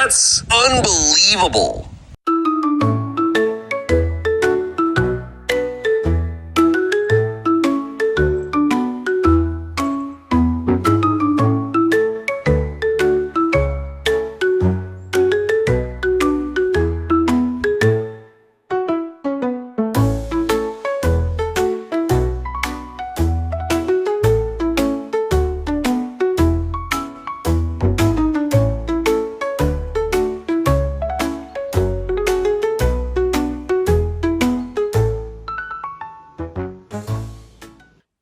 That's unbelievable.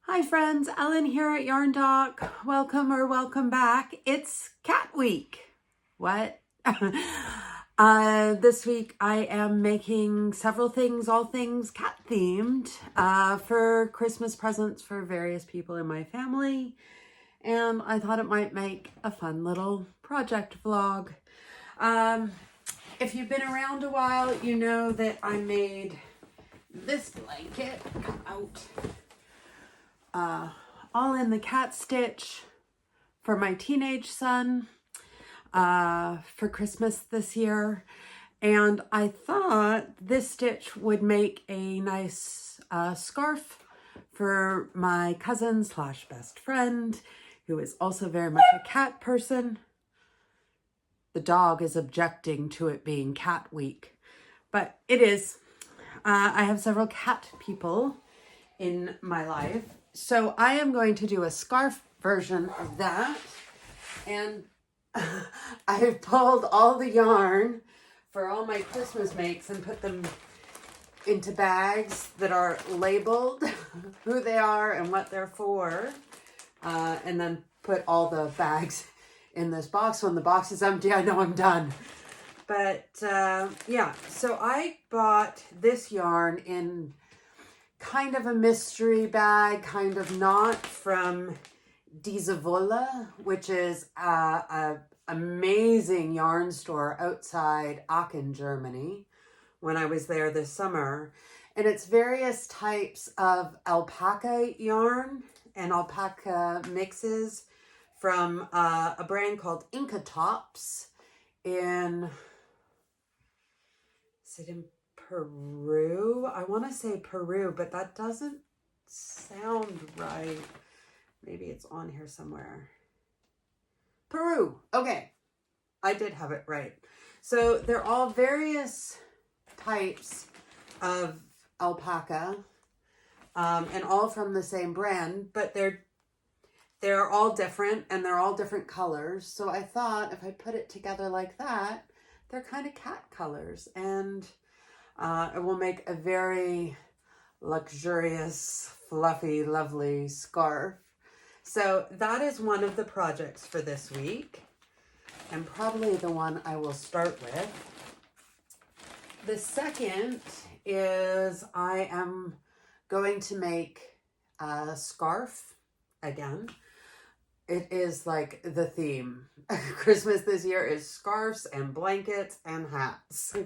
Hi friends, Ellen here at Yarn Talk. Welcome or welcome back. It's Cat Week. What? This week I am making several things, all things cat themed, for Christmas presents for various people in my family. And I thought it might make a fun little project vlog. If you've been around a while, you know that I made this blanket. Come out. All in the cat stitch for my teenage son for Christmas this year. And I thought this stitch would make a nice scarf for my cousin slash best friend, who is also very much a cat person. The dog is objecting to it being Cat Week, but it is. I have several cat people in my life. So I am going to do a scarf version of that. And I've pulled all the yarn for all my Christmas makes and put them into bags that are labeled who they are and what they're for. And then put all the bags in this box. When the box is empty, I know I'm done. But yeah, so I bought this yarn in kind of a mystery bag, kind of not, from Diesewolle, which is a amazing yarn store outside Aachen, Germany, when I was there this summer. And it's various types of alpaca yarn and alpaca mixes from a brand called Inca Tops in, is it in Peru? I want to say Peru, but that doesn't sound right. Maybe it's on here somewhere. Peru. Okay. I did have it right. So they're all various types of alpaca, and all from the same brand, but they're all different and they're all different colors. So I thought if I put it together like that, they're kind of cat colors, and it will make a very luxurious, fluffy, lovely scarf. So that is one of the projects for this week, and probably the one I will start with. The second is I am going to make a scarf again. It is like the theme. Christmas this year is scarves and blankets and hats.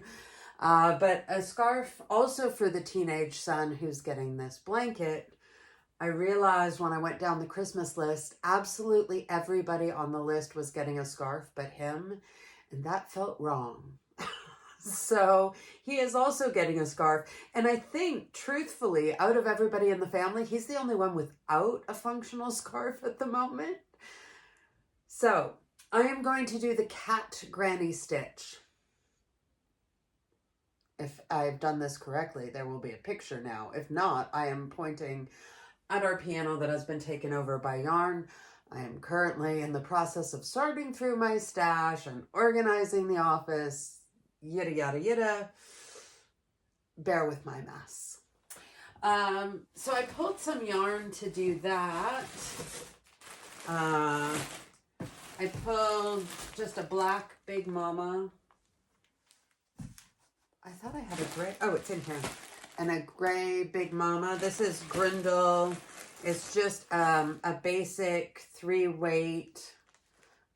But a scarf also for the teenage son who's getting this blanket. I realized when I went down the Christmas list, absolutely everybody on the list was getting a scarf but him, and that felt wrong. So he is also getting a scarf. And I think, truthfully, out of everybody in the family, he's the only one without a functional scarf at the moment. So I am going to do the cat granny stitch. If I've done this correctly, there will be a picture now. If not, I am pointing at our piano that has been taken over by yarn. I am currently in the process of sorting through my stash and organizing the office, yada, yada, yada. Bear with my mess. So I pulled some yarn to do that. I pulled just a black Big Mama. I thought I had a gray. Oh, it's in here. And a gray Big Mama. This is Grindle. It's just a basic 3-weight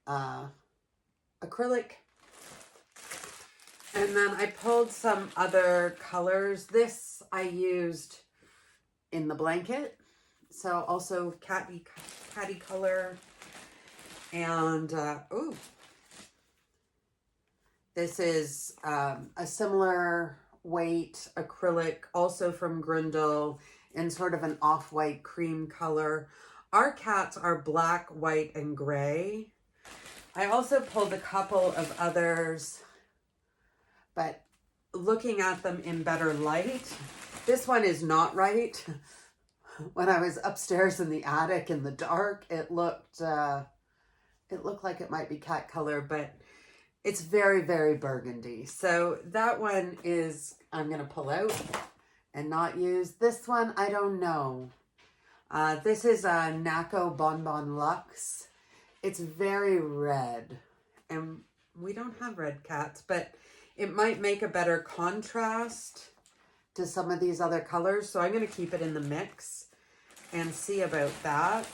acrylic. And then I pulled some other colors. This I used in the blanket. So also catty color. And, ooh. This is a similar weight acrylic, also from Grindle, in sort of an off-white cream color. Our cats are black, white, and gray. I also pulled a couple of others, but looking at them in better light, this one is not right. When I was upstairs in the attic in the dark, it looked like it might be cat color, but it's very, very burgundy. So that one is, I'm going to pull out and not use. This one, I don't know. This is a Naco Bonbon Luxe. It's very red. And we don't have red cats, but it might make a better contrast to some of these other colors. So I'm going to keep it in the mix and see about that.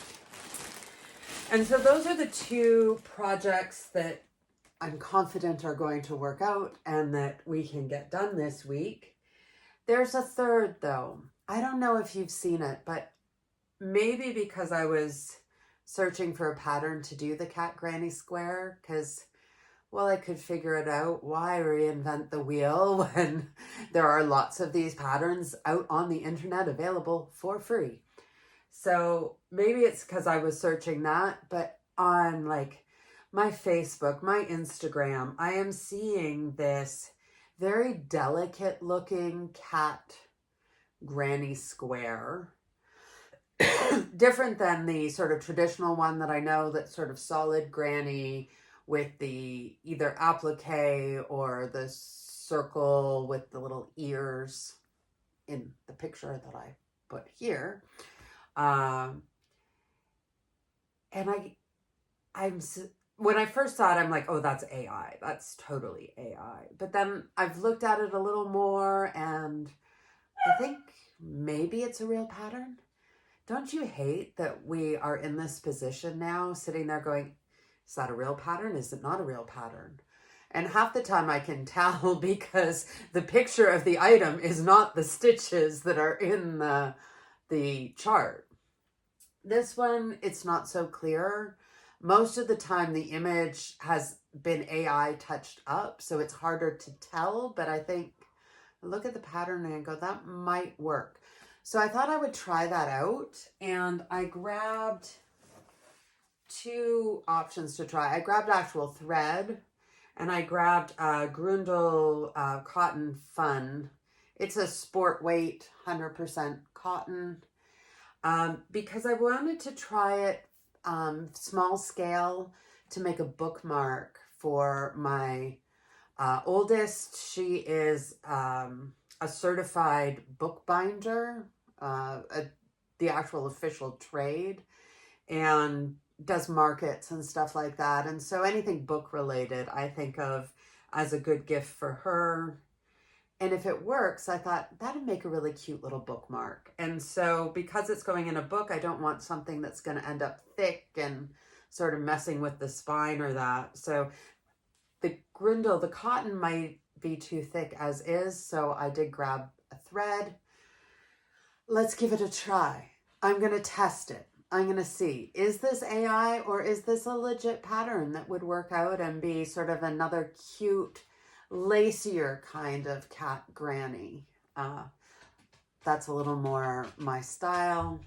And so those are the two projects that I'm confident are going to work out and that we can get done this week. There's a third though. I don't know if you've seen it, but maybe because I was searching for a pattern to do the cat granny square, because, well, I could figure it out. Why reinvent the wheel when there are lots of these patterns out on the internet available for free? So maybe it's because I was searching that, but on like my Facebook, my Instagram, I am seeing this very delicate looking cat granny square. Different than the sort of traditional one that I know, that's sort of solid granny with the either applique or the circle with the little ears in the picture that I put here. And when I first saw it, I'm like, oh, that's AI. That's totally AI. But then I've looked at it a little more and I think maybe it's a real pattern. Don't you hate that we are in this position now, sitting there going, is that a real pattern? Is it not a real pattern? And half the time I can tell because the picture of the item is not the stitches that are in the chart. This one, it's not so clear. Most of the time the image has been AI touched up, so it's harder to tell, but I think, look at the pattern and go, that might work. So I thought I would try that out, and I grabbed two options to try. I grabbed actual thread, and I grabbed Grundle Cotton Fun. It's a sport weight, 100% cotton, because I wanted to try it small scale to make a bookmark for my oldest. She is a certified bookbinder, the actual official trade, and does markets and stuff like that. And so anything book related, I think of as a good gift for her. And if it works, I thought that'd make a really cute little bookmark. And so because it's going in a book, I don't want something that's going to end up thick and sort of messing with the spine or that. So the Grindle, the cotton might be too thick as is. So I did grab a thread. Let's give it a try. I'm going to test it. I'm going to see, is this AI or is this a legit pattern that would work out and be sort of another cute, lacier kind of cat granny? That's a little more my style.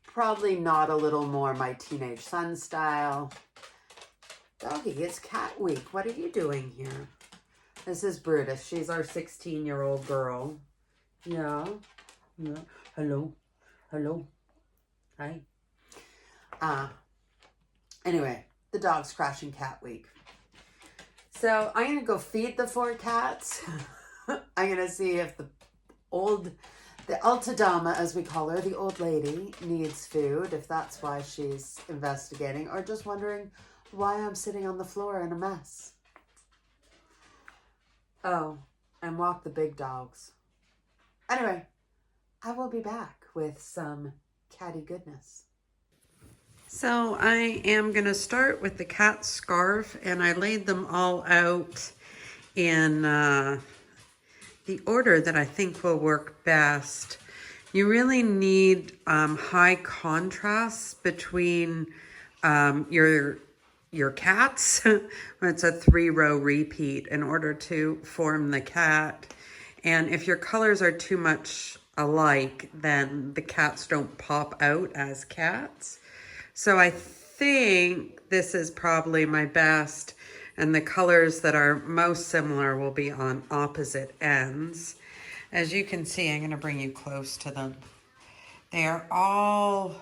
Probably not a little more my teenage son style. Doggy, it's cat week. What are you doing here? This is Brutus. She's our 16-year-old girl. Yeah. Yeah. Hello. Hello. Hi. Anyway, the dog's crashing cat week. So I'm going to go feed the 4 cats. I'm going to see if the Alta Dama, as we call her, the old lady, needs food, if that's why she's investigating, or just wondering why I'm sitting on the floor in a mess. Oh, and walk the big dogs. Anyway, I will be back with some catty goodness. So I am going to start with the cat scarf, and I laid them all out in the order that I think will work best. You really need high contrast between your your cats. It's a 3-row repeat in order to form the cat. And if your colors are too much alike, then the cats don't pop out as cats. So I think this is probably my best, and the colors that are most similar will be on opposite ends. As you can see, I'm going to bring you close to them. They are all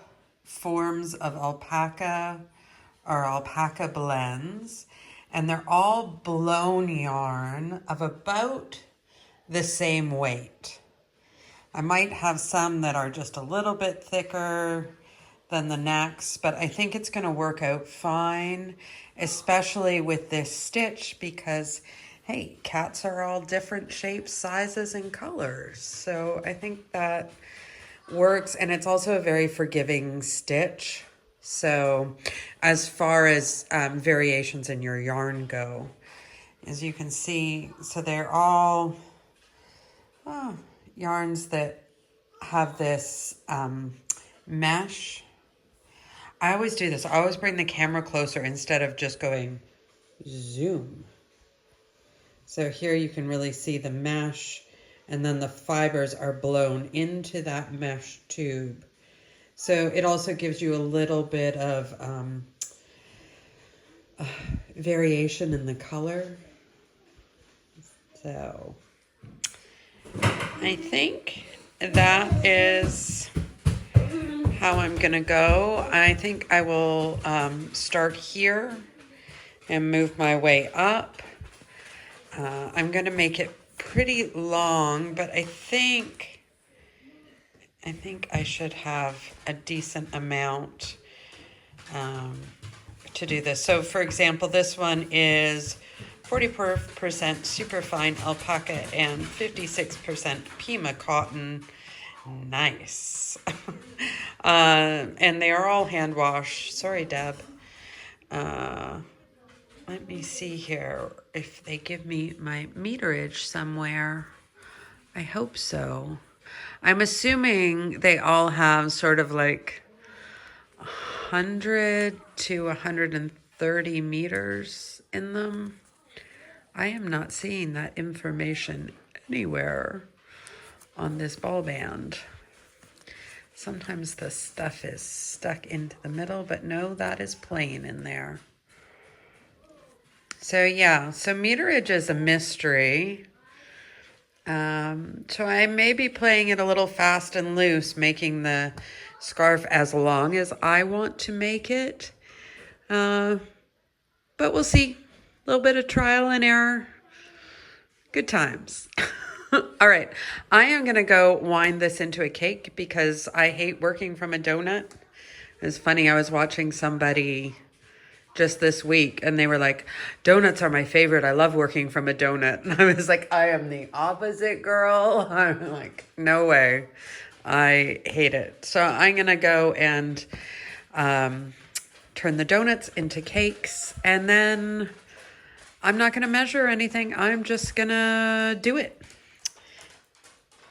forms of alpaca or alpaca blends, and they're all blown yarn of about the same weight. I might have some that are just a little bit thicker than the next, but I think it's going to work out fine, especially with this stitch because, hey, cats are all different shapes, sizes, and colors. So I think that works, and it's also a very forgiving stitch. So as far as variations in your yarn go, as you can see, so they're all yarns that have this mesh. I always do this. I always bring the camera closer instead of just going zoom. So here you can really see the mesh, and then the fibers are blown into that mesh tube. So it also gives you a little bit of variation in the color. So I think that is how I'm gonna go. I think I will start here and move my way up. I'm gonna make it pretty long, but I think I should have a decent amount to do this. So for example, this one is 40% superfine alpaca and 56% Pima cotton. Nice. And they are all hand wash. Sorry, Deb. Let me see here if they give me my meterage somewhere. I hope so. I'm assuming they all have sort of like 100 to 130 meters in them. I am not seeing that information anywhere on this ball band. Sometimes the stuff is stuck into the middle, but no, that is plain in there. So yeah, so meterage is a mystery. So I may be playing it a little fast and loose, making the scarf as long as I want to make it. But we'll see. A little bit of trial and error. Good times. All right, I am going to go wind this into a cake because I hate working from a donut. It's funny, I was watching somebody just this week and they were like, donuts are my favorite. I love working from a donut. And I was like, I am the opposite, girl. I'm like, no way. I hate it. So I'm going to go and turn the donuts into cakes, and then I'm not going to measure anything. I'm just going to do it.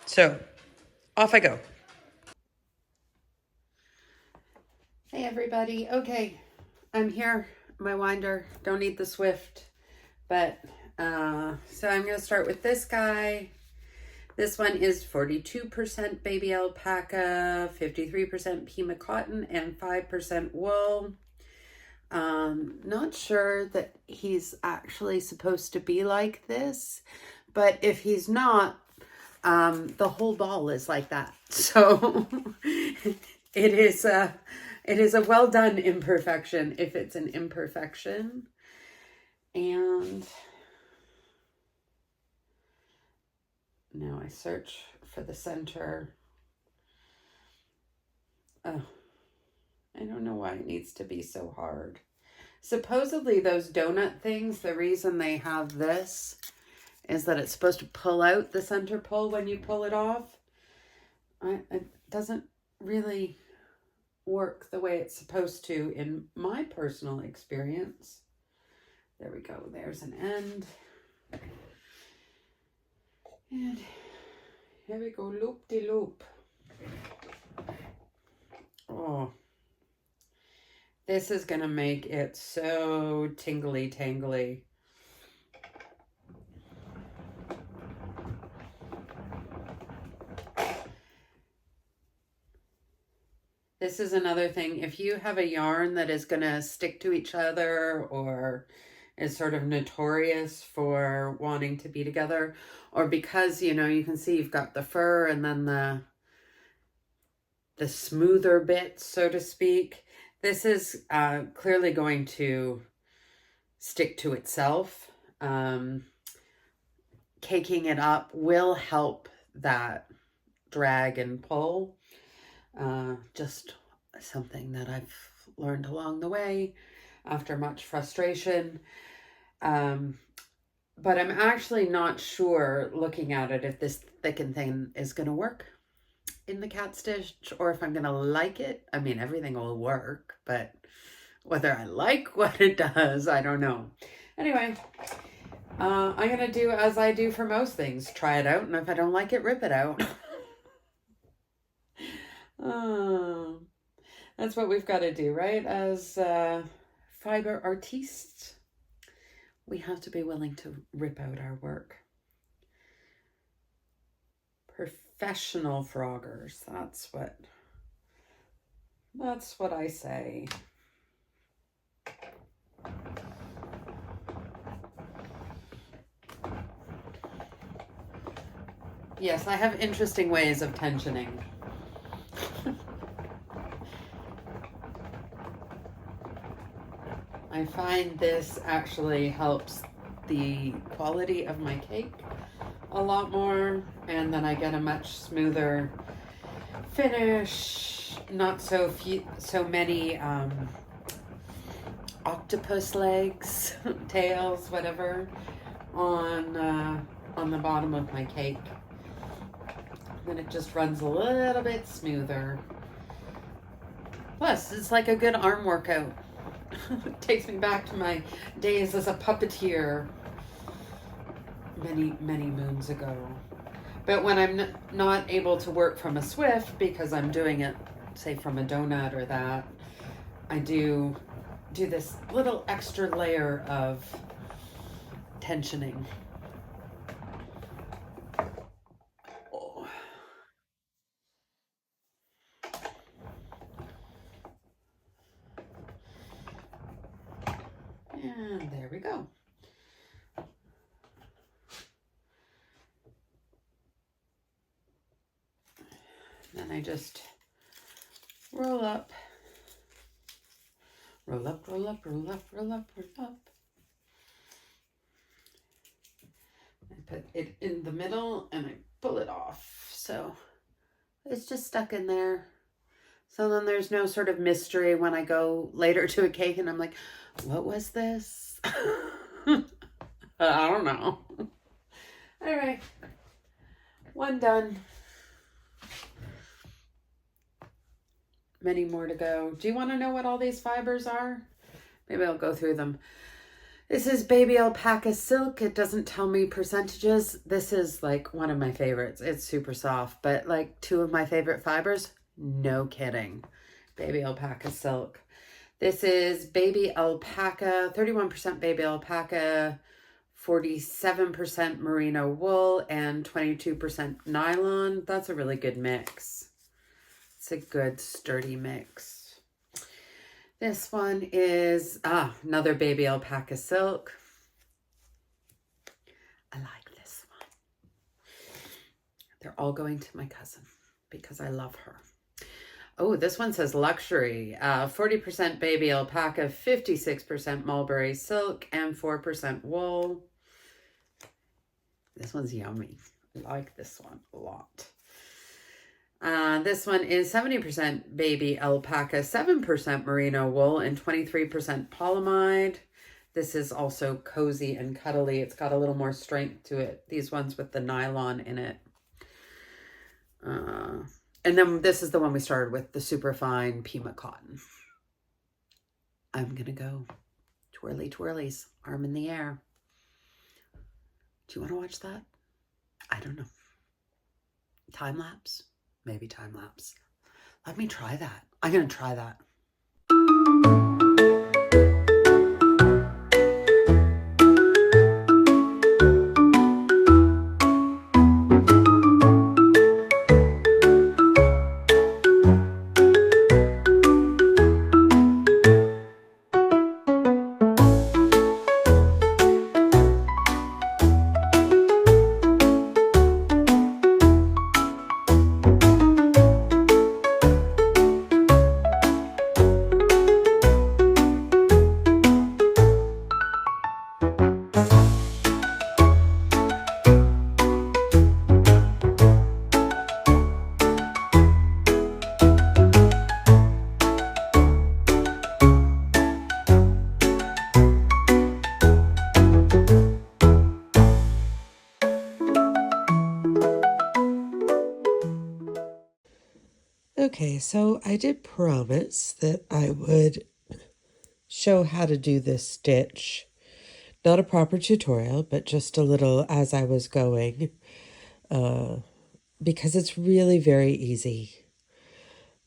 So off I go. Hey everybody. Okay, I'm here. My winder. Don't need the Swift, but so I'm going to start with this guy. This one is 42% baby alpaca, 53% Pima cotton, and 5% wool. Not sure that he's actually supposed to be like this, but if he's not, the whole ball is like that. So it is a well done imperfection if it's an imperfection. And now I search for the center. Oh, I don't know why it needs to be so hard. Supposedly those donut things, the reason they have this is that it's supposed to pull out the center pull when you pull it off. It doesn't really work the way it's supposed to in my personal experience. There we go. There's an end. And here we go, loop-de-loop. Oh, This is going to make it so tingly tangly. This is another thing. If you have a yarn that is going to stick to each other or is sort of notorious for wanting to be together, or because, you know, you can see you've got the fur and then the smoother bits, so to speak, this is clearly going to stick to itself. Caking it up will help that drag and pull. Just something that I've learned along the way after much frustration. But I'm actually not sure, looking at it, if this thicken thing is going to work in the cat stitch or if I'm going to like it. I mean, everything will work, but whether I like what it does, I don't know. Anyway, I'm going to do as I do for most things. Try it out, and if I don't like it, rip it out. That's what we've got to do, right? As fiber artistes, we have to be willing to rip out our work. Professional froggers, that's what I say. Yes, I have interesting ways of tensioning. I find this actually helps the quality of my cake a lot more, and then I get a much smoother finish. Not so many octopus legs, tails, whatever, on the bottom of my cake. Then it just runs a little bit smoother. Plus, it's like a good arm workout. It takes me back to my days as a puppeteer many moons ago. But when I'm not able to work from a Swift because I'm doing it, say, from a donut or that, I do this little extra layer of tensioning. Oh. And there we go. Then I just roll up, roll up, roll up, roll up, roll up, roll up. I put it in the middle and I pull it off. So it's just stuck in there. So then there's no sort of mystery when I go later to a cake and I'm like, what was this? I don't know. All right, one done. Many more to go. Do you want to know what all these fibers are? Maybe I'll go through them. This is baby alpaca silk. It doesn't tell me percentages. This is like one of my favorites. It's super soft, but like two of my favorite fibers. No kidding. Baby alpaca silk. This is baby alpaca, 31% baby alpaca, 47% merino wool, and 22% nylon. That's a really good mix. It's a good sturdy mix. This one is another baby alpaca silk. I like this one. They're all going to my cousin because I love her. Oh, this one says luxury. 40% baby alpaca, 56% mulberry silk, and 4% wool. This one's yummy. I like this one a lot. This one is 70% baby alpaca, 7% merino wool, and 23% polyamide. This is also cozy and cuddly. It's got a little more strength to it. These ones with the nylon in it. And then this is the one we started with, the super fine Pima cotton. I'm going to go twirly twirlies, arm in the air. Do you want to watch that? I don't know. Time lapse? Maybe time lapse. Let me try that. I'm going to try that. Okay, so I did promise that I would show how to do this stitch. Not a proper tutorial, but just a little as I was going, because it's really very easy.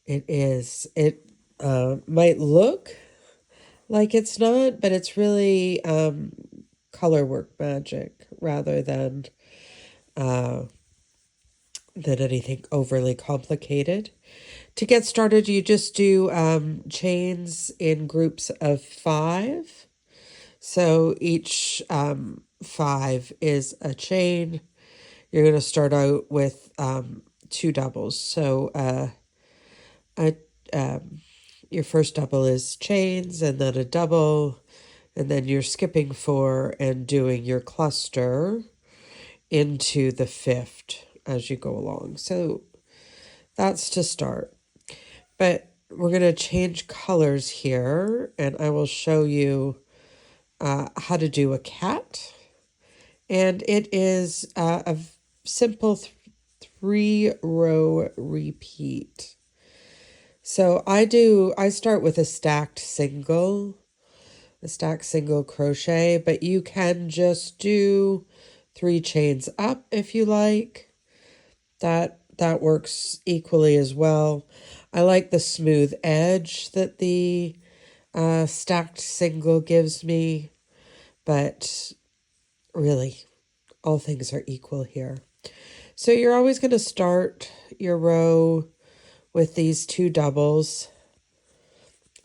It is. It might look like it's not, but it's really color work magic rather than anything overly complicated. To get started, you just do chains in groups of 5. So each 5 is a chain. You're going to start out with 2 doubles. So your first double is chains, and then a double, and then you're skipping 4 and doing your cluster into the 5th as you go along. So that's to start. But we're going to change colors here, and I will show you how to do a cat. And it is a simple 3-row repeat. So I start with a stacked single crochet, but you can just do 3 chains up if you like. That works equally as well. I like the smooth edge that the stacked single gives me, but really, all things are equal here. So you're always going to start your row with these 2 doubles.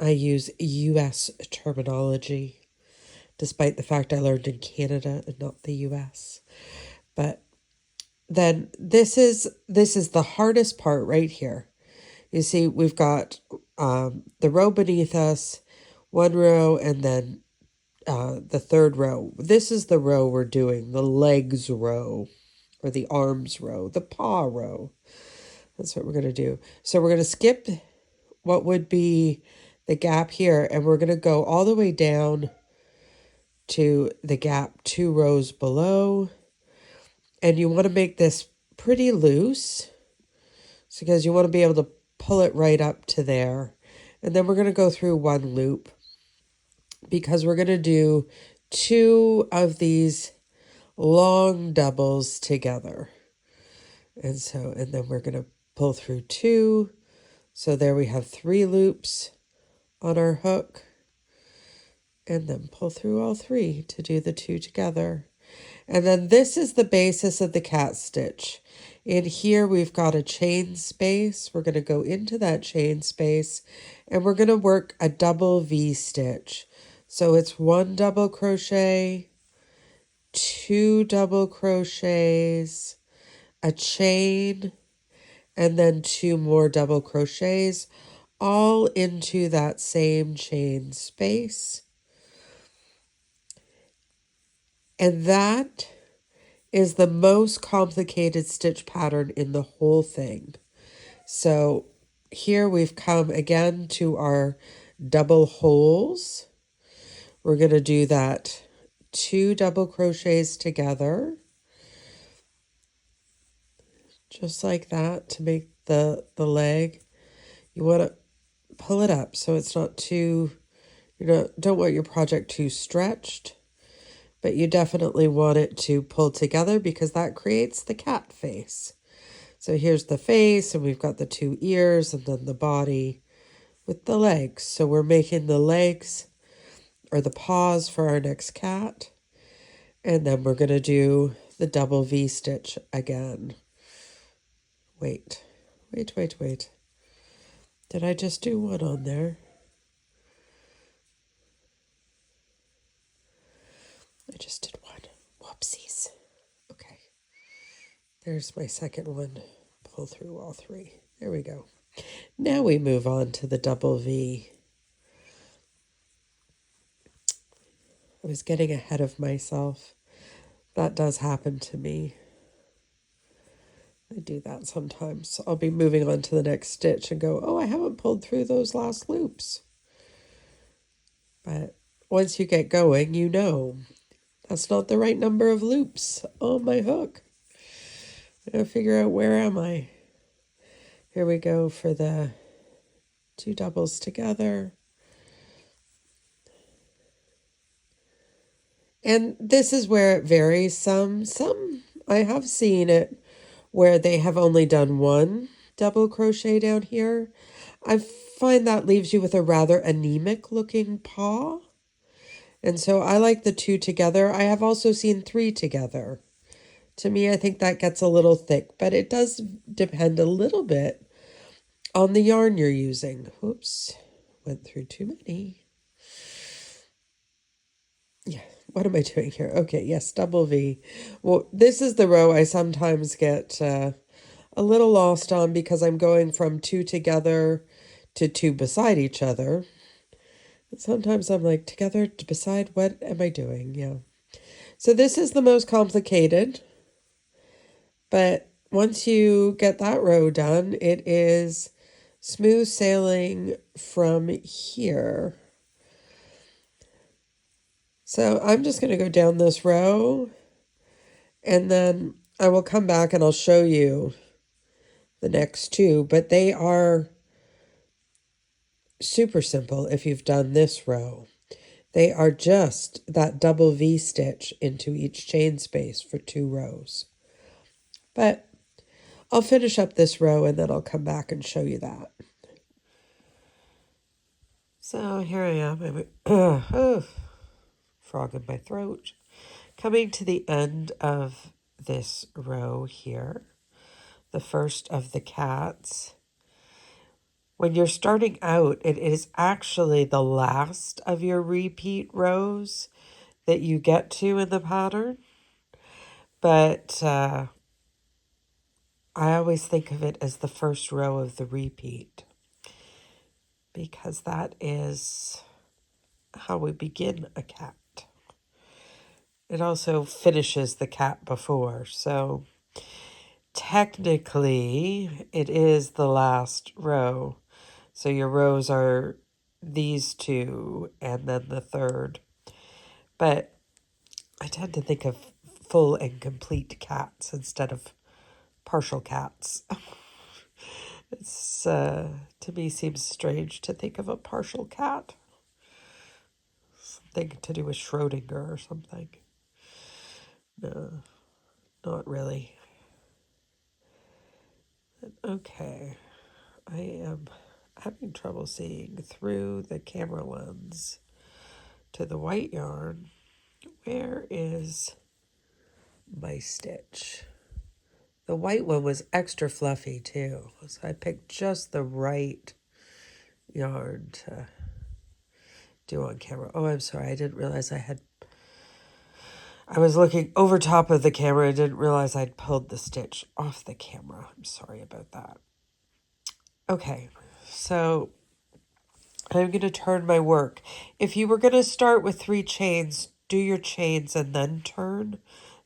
I use US terminology, despite the fact I learned in Canada and not the US. But then this is the hardest part right here. You see, we've got the row beneath us, 1 row, and then the 3rd row. This is the row we're doing, the legs row, or the arms row, the paw row. That's what we're going to do. So we're going to skip what would be the gap here, and we're going to go all the way down to the gap 2 rows below. And you want to make this pretty loose, because you want to be able to pull it right up to there. And then we're going to go through 1 loop, because we're going to do 2 of these long doubles together. And then we're going to pull through 2. So there we have 3 loops on our hook, and then pull through all 3 to do the 2 together. And then this is the basis of the cat stitch. In here we've got a chain space. We're going to go into that chain space, and we're going to work a double V stitch. So it's 1 double crochet, 2 double crochets, a chain, and then 2 more double crochets, all into that same chain space. And that is the most complicated stitch pattern in the whole thing. So here we've come again to our double holes. We're going to do that 2 double crochets together, just like that, to make the leg. You want to pull it up so it's not too, don't want your project too stretched, but you definitely want it to pull together, because that creates the cat face. So here's the face, and we've got the 2 ears, and then the body with the legs. So we're making the legs, or the paws, for our next cat. And then we're going to do the double V stitch again. Wait. Did I just do 1 on there? I just did 1. Whoopsies. Okay. There's my second one. Pull through all 3. There we go. Now we move on to the double V. I was getting ahead of myself. That does happen to me. I do that sometimes. I'll be moving on to the next stitch and go, oh, I haven't pulled through those last loops. But once you get going, you know that's not the right number of loops on my hook. I gotta figure out, where am I? Here we go for the 2 doubles together. And this is where it varies. Some I have seen it where they have only done 1 double crochet down here. I find that leaves you with a rather anemic looking paw. And so I like the 2 together. I have also seen 3 together. To me, I think that gets a little thick, but it does depend a little bit on the yarn you're using. Oops, went through too many. Yeah, what am I doing here? Okay, yes, double V. Well, this is the row I sometimes get a little lost on because I'm going from 2 together to 2 beside each other. And sometimes I'm like, together to beside, what am I doing? Yeah. So this is the most complicated. But once you get that row done, it is smooth sailing from here. So I'm just going to go down this row, and then I will come back and I'll show you the next 2, but they are super simple if you've done this row. They are just that double V stitch into each chain space for 2 rows. But I'll finish up this row and then I'll come back and show you that. So here I am. Frog in my throat. Coming to the end of this row here, the first of the cats. When you're starting out, it is actually the last of your repeat rows that you get to in the pattern. But I always think of it as the first row of the repeat because that is how we begin a cat. It also finishes the cat before, so technically it is the last row. So your rows are these 2 and then the third. But I tend to think of full and complete cats instead of partial cats. It's to me seems strange to think of a partial cat. Something to do with Schrodinger or something. No, not really. Okay, I am having trouble seeing through the camera lens to the white yarn. Where is my stitch? The white one was extra fluffy too, so I picked just the right yarn to do on camera. Oh, I'm sorry, I didn't realize I was looking over top of the camera. I didn't realize I'd pulled the stitch off the camera. I'm sorry about that. Okay, so I'm going to turn my work. If you were going to start with 3 chains, do your chains and then turn.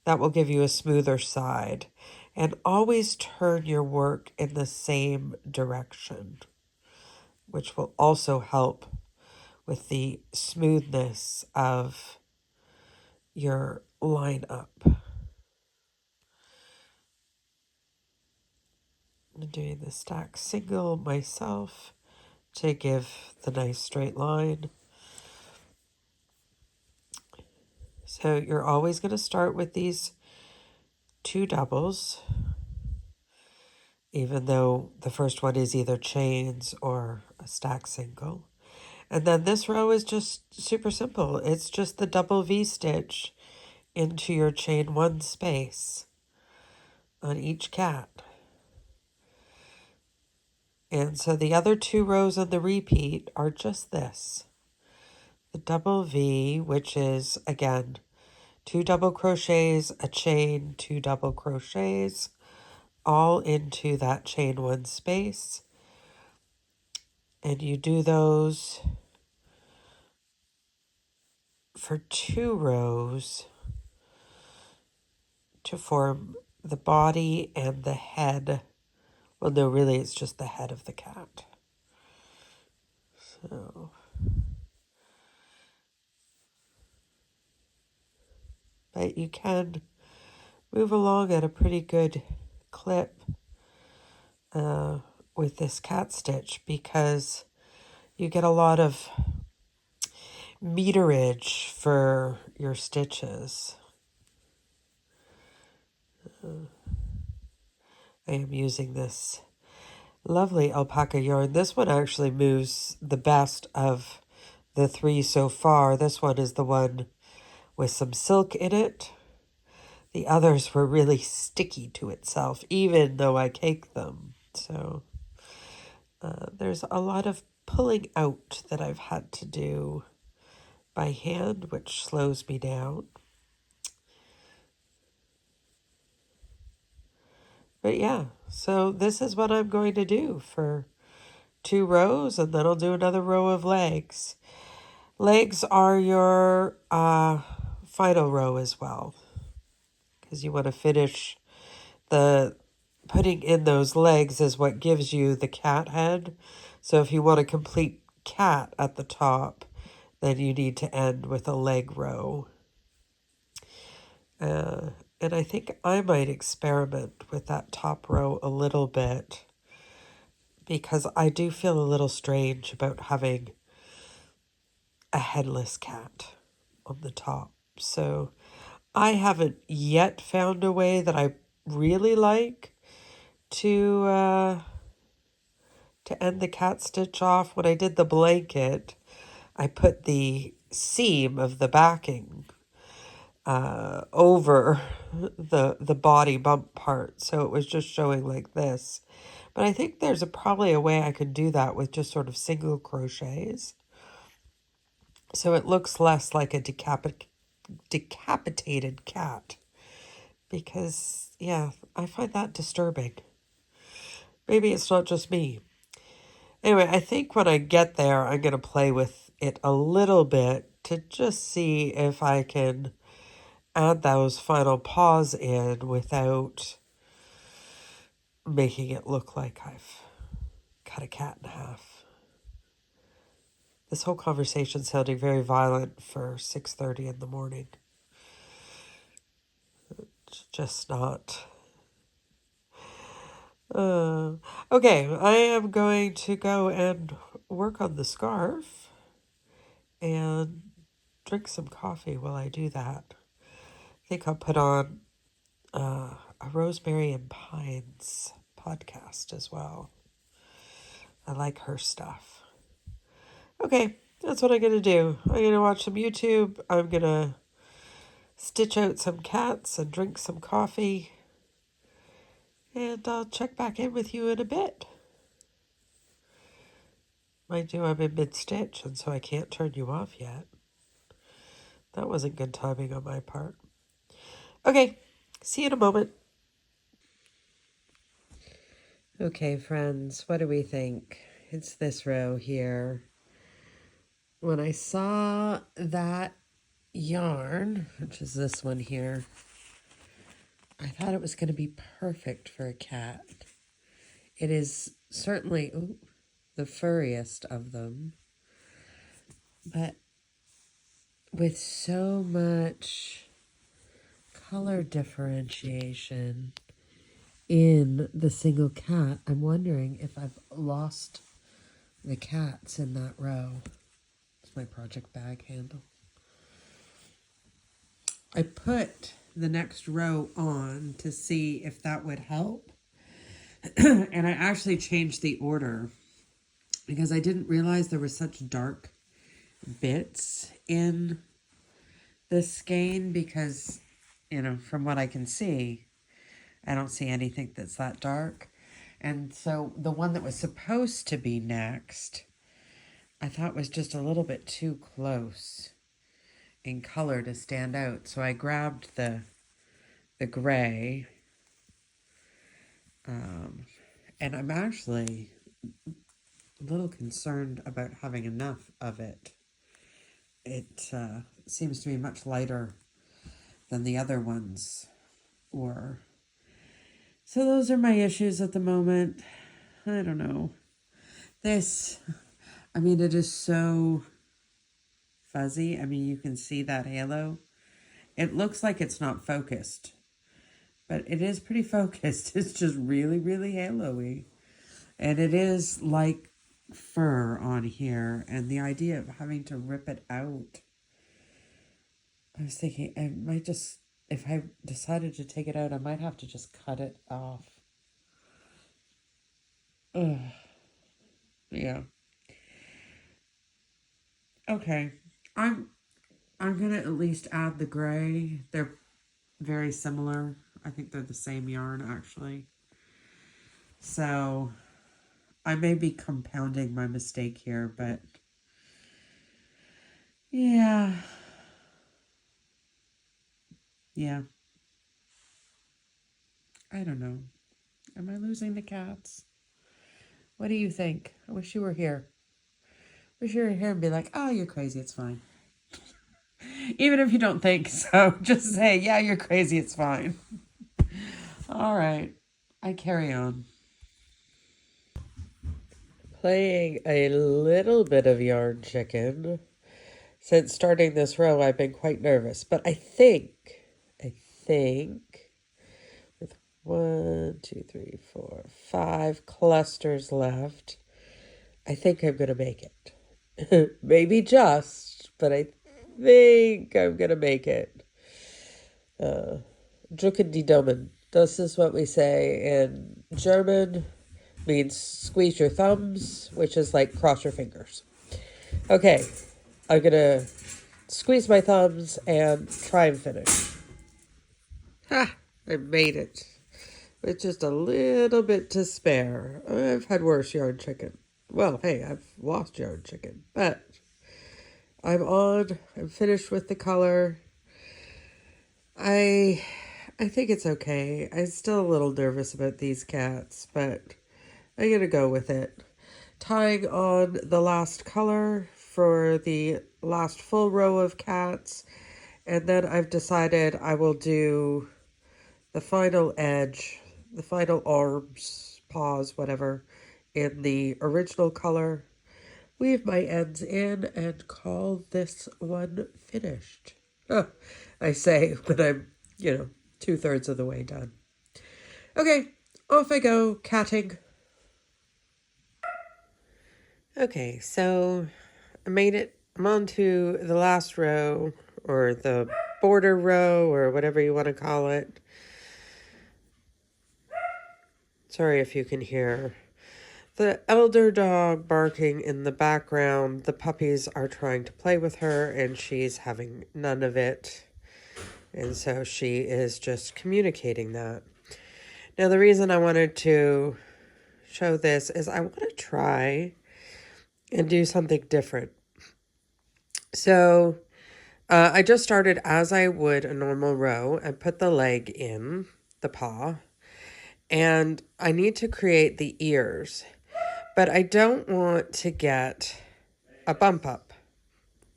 That will give you a smoother side. And always turn your work in the same direction, which will also help with the smoothness of your line up. I'm doing the stack single myself to give the nice straight line. So you're always going to start with these 2 doubles, even though the first one is either chains or a stack single. And then this row is just super simple. It's just the double V stitch into your chain 1 space on each cat. And so the other 2 rows on the repeat are just this. The double V, which is, again, 2 double crochets, a chain, 2 double crochets, all into that chain 1 space. And you do those for 2 rows to form the body and the head. Well, no, really, it's just the head of the cat. So, but you can move along at a pretty good clip with this cat stitch because you get a lot of meterage for your stitches. I am using this lovely alpaca yarn. This one actually moves the best of the three so far. This one is the one with some silk in it. The others were really sticky to itself, even though I caked them. So there's a lot of pulling out that I've had to do by hand, which slows me down. But yeah, so this is what I'm going to do for 2 rows, and then I'll do another row of legs. Legs are your final row as well, because you want to finish the putting in those legs is what gives you the cat head. So if you want a complete cat at the top, then you need to end with a leg row. And I think I might experiment with that top row a little bit because I do feel a little strange about having a headless cat on the top. So I haven't yet found a way that I really like to end the cat stitch off. When I did the blanket, I put the seam of the backing over the body bump part, so it was just showing like this. But I think there's probably a way I could do that with just sort of single crochets, so it looks less like a decapitated cat. Because yeah, I find that disturbing. Maybe it's not just me. Anyway, I think when I get there, I'm going to play with it a little bit to just see if I can add those final paws in without making it look like I've cut a cat in half. This whole conversation sounding very violent for 6:30 in the morning. It's just not. Okay, I am going to go and work on the scarf and drink some coffee while I do that. I think I'll put on a Rosemary and Pines podcast as well. I like her stuff. Okay, that's what I'm going to do. I'm going to watch some YouTube. I'm going to stitch out some cats and drink some coffee. And I'll check back in with you in a bit. Mind you, I'm in mid-stitch, and so I can't turn you off yet. That wasn't good timing on my part. Okay, see you in a moment. Okay, friends, what do we think? It's this row here. When I saw that yarn, which is this one here, I thought it was going to be perfect for a cat. It is certainly the furriest of them, but with so much color differentiation in the single cat, I'm wondering if I've lost the cats in that row. It's my project bag handle. I put the next row on to see if that would help. And I actually changed the order because I didn't realize there were such dark bits in the skein because, you know, from what I can see, I don't see anything that's that dark. And so the one that was supposed to be next, I thought was just a little bit too close in color to stand out. So I grabbed the gray. And I'm actually a little concerned about having enough of it. It seems to be much lighter than the other ones were. So those are my issues at the moment. I don't know. This, I mean, it is so fuzzy. I mean, you can see that halo. It looks like it's not focused, but it is pretty focused. It's just really, really halo-y. And it is like fur on here, and the idea of having to rip it out, I was thinking I might just, if I decided to take it out, I might have to just cut it off. Ugh. Yeah. Okay. I'm I'm gonna at least add the gray. They're very similar. I think they're the same yarn actually. So I may be compounding my mistake here, but yeah. Yeah. I don't know. Am I losing the cats? What do you think? I wish you were here. Wish you were here and be like, oh, you're crazy, it's fine. Even if you don't think so, just say, yeah, you're crazy, it's fine. All right. I carry on. Playing a little bit of yarn chicken. Since starting this row, I've been quite nervous, but I think with 1, 2, 3, 4, 5 clusters left, I think I'm going to make it. Maybe just, but I think I'm going to make it. Drücken die Daumen. This is what we say in German. Means squeeze your thumbs, which is like cross your fingers. Okay, I'm going to squeeze my thumbs and try and finish. Ha! I made it. With just a little bit to spare. I've had worse yarn chicken. Well, hey, I've lost yarn chicken. But I'm finished with the color. I think it's okay. I'm still a little nervous about these cats, but I'm going to go with it. Tying on the last color for the last full row of cats. And then I've decided I will do the final edge, the final arms, paws, whatever, in the original color. Weave my ends in and call this one finished. I say when I'm, 2/3 of the way done. Okay, off I go, catting. Okay, so I made it. I'm on to the last row, or the border row, or whatever you want to call it. Sorry if you can hear the elder dog barking in the background. The puppies are trying to play with her, and she's having none of it. And so she is just communicating that. Now, the reason I wanted to show this is I want to try and do something different. So I just started as I would a normal row and put the leg in, the paw, and I need to create the ears, but I don't want to get a bump up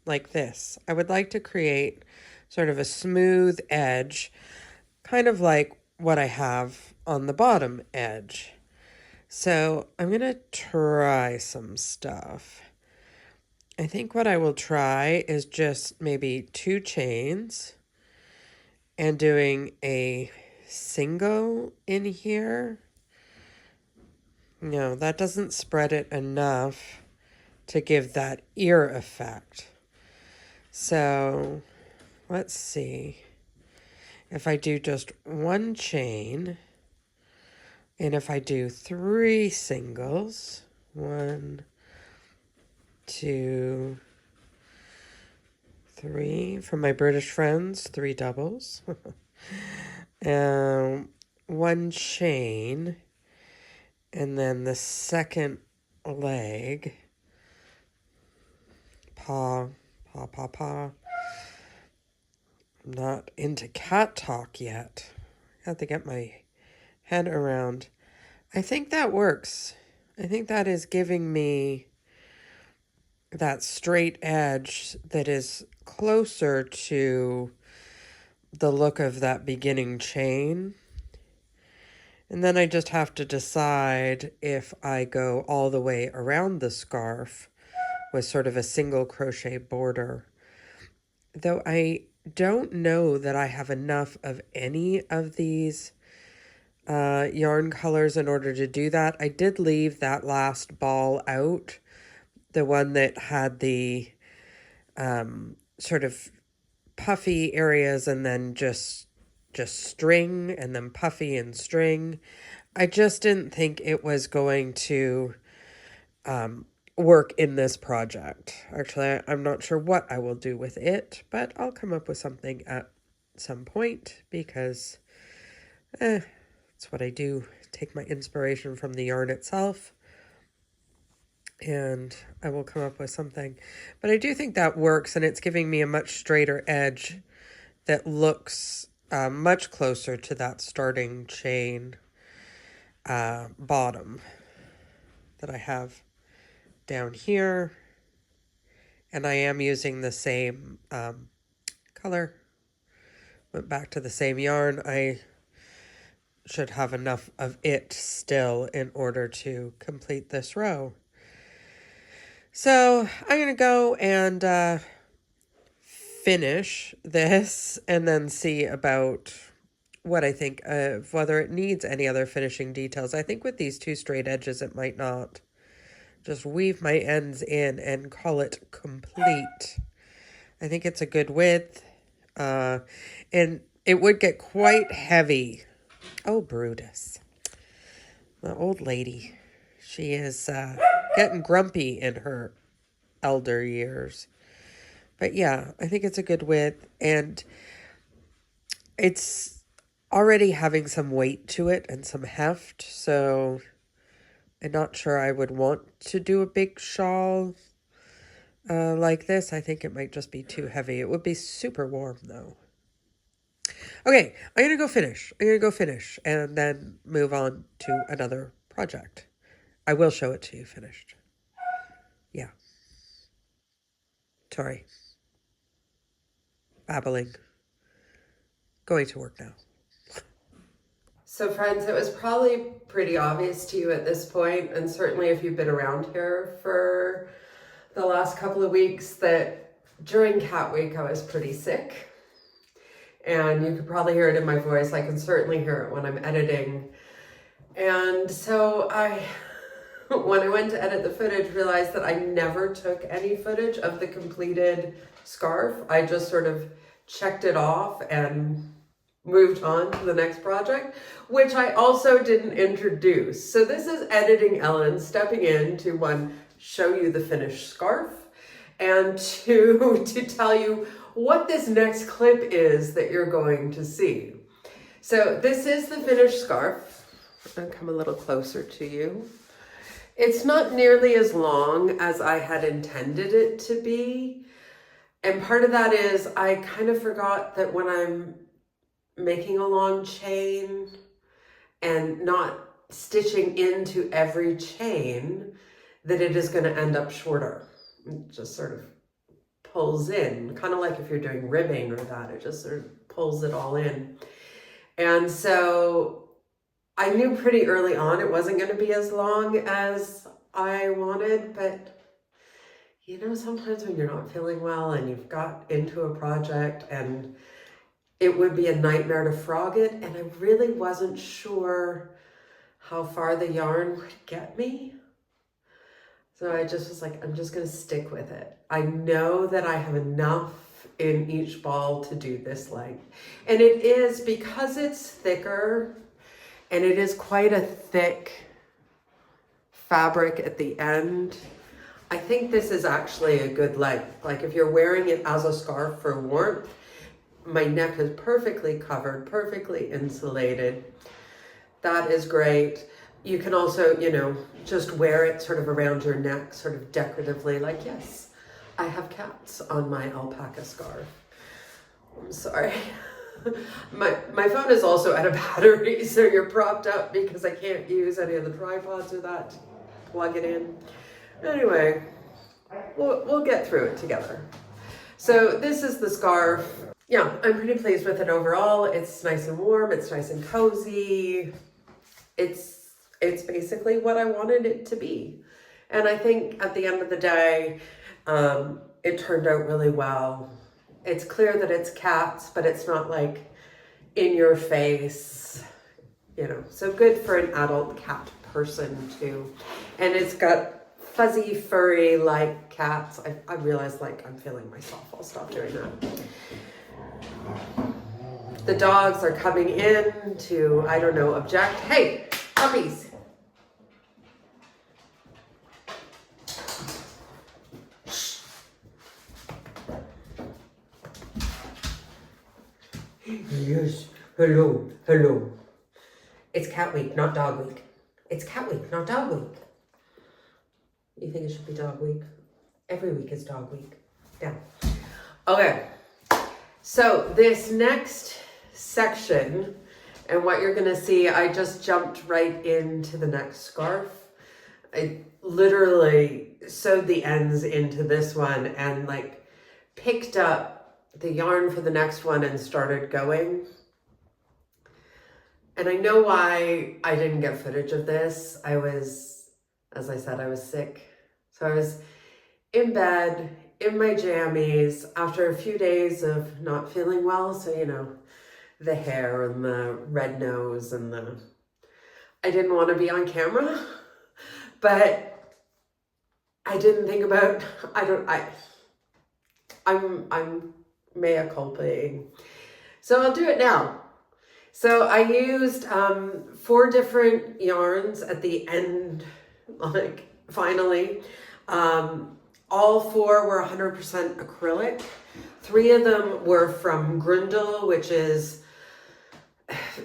like this. I would like to create sort of a smooth edge, kind of like what I have on the bottom edge. So I'm going to try some stuff. I think what I will try is just maybe 2 chains and doing a single in here. No, that doesn't spread it enough to give that ear effect. So let's see if I do just 1 chain, and if I do 3 singles, 1, 2, 3, for my British friends, 3 doubles, 1 chain, and then the second leg, paw, paw, paw, paw. I'm not into cat talk yet. I have to get my head around. I think that works. I think that is giving me that straight edge that is closer to the look of that beginning chain. And then I just have to decide if I go all the way around the scarf with sort of a single crochet border. Though I don't know that I have enough of any of these yarn colors in order to do that. I did leave that last ball out, the one that had the sort of puffy areas and then just string and then puffy and string. I just didn't think it was going to work in this project. Actually, I'm not sure what I will do with it, but I'll come up with something at some point because that's what I do. Take my inspiration from the yarn itself and I will come up with something. But I do think that works, and it's giving me a much straighter edge that looks much closer to that starting chain bottom that I have down here. And I am using the same color. Went back to the same yarn. I should have enough of it still in order to complete this row. So I'm going to go and finish this and then see about what I think of whether it needs any other finishing details. I think with these two straight edges, it might not. Just weave my ends in and call it complete. I think it's a good width. And it would get quite heavy. Oh, Brutus. The old lady. She is getting grumpy in her elder years. But yeah, I think it's a good width. And it's already having some weight to it and some heft. So I'm not sure I would want to do a big shawl like this. I think it might just be too heavy. It would be super warm though. Okay, I'm going to go finish and then move on to another project. I will show it to you finished. Yeah. Sorry. Babbling. Going to work now. So friends, it was probably pretty obvious to you at this point, and certainly if you've been around here for the last couple of weeks, that during Cat Week I was pretty sick. And you could probably hear it in my voice. I can certainly hear it when I'm editing. And so when I went to edit the footage, realized that I never took any footage of the completed scarf. I just sort of checked it off and moved on to the next project, which I also didn't introduce. So this is Editing Ellen stepping in to, one, show you the finished scarf, and two, to tell you what this next clip is that you're going to see. So this is the finished scarf. I'll come a little closer to you. It's not nearly as long as I had intended it to be. And part of that is I kind of forgot that when I'm making a long chain and not stitching into every chain, that it is going to end up shorter. It just sort of pulls in, kind of like if you're doing ribbing or that, it just sort of pulls it all in. And so I knew pretty early on it wasn't going to be as long as I wanted, but you know, sometimes when you're not feeling well and you've got into a project and it would be a nightmare to frog it, and I really wasn't sure how far the yarn would get me. So I just was like, I'm just going to stick with it. I know that I have enough in each ball to do this length. And it is, because it's thicker and it is quite a thick fabric at the end, I think this is actually a good length. Like if you're wearing it as a scarf for warmth, my neck is perfectly covered, perfectly insulated. That is great. You can also, you know, just wear it sort of around your neck, sort of decoratively, like, yes, I have cats on my alpaca scarf. I'm sorry. My phone is also out of battery, so you're propped up because I can't use any of the tripods or that to plug it in. Anyway, we'll get through it together. So this is the scarf. Yeah, I'm pretty pleased with it overall. It's nice and warm. It's nice and cozy. It's basically what I wanted it to be. And I think at the end of the day, it turned out really well. It's clear that it's cats, but it's not like in your face. you know, so good for an adult cat person too. And it's got fuzzy, furry like cats. I realize like I'm feeling myself. I'll stop doing that. The dogs are coming in to, I don't know, object. Hey, puppies. Yes, hello, hello. It's cat week, not dog week. It's cat week, not dog week. You think it should be dog week? Every week is dog week. Yeah. Okay. So this next section, and what you're gonna see, I just jumped right into the next scarf. I literally sewed the ends into this one and like picked up the yarn for the next one and started going. And I know why I didn't get footage of this. I was, as I said, I was sick. So I was in bed, in my jammies, after a few days of not feeling well. So, you know, the hair and the red nose and the, I didn't want to be on camera, but I didn't think about, I'm mea culpa. So I'll do it now. So I used 4 different yarns at the end, like finally. All 4 were 100% acrylic. 3 of them were from Grundle, which is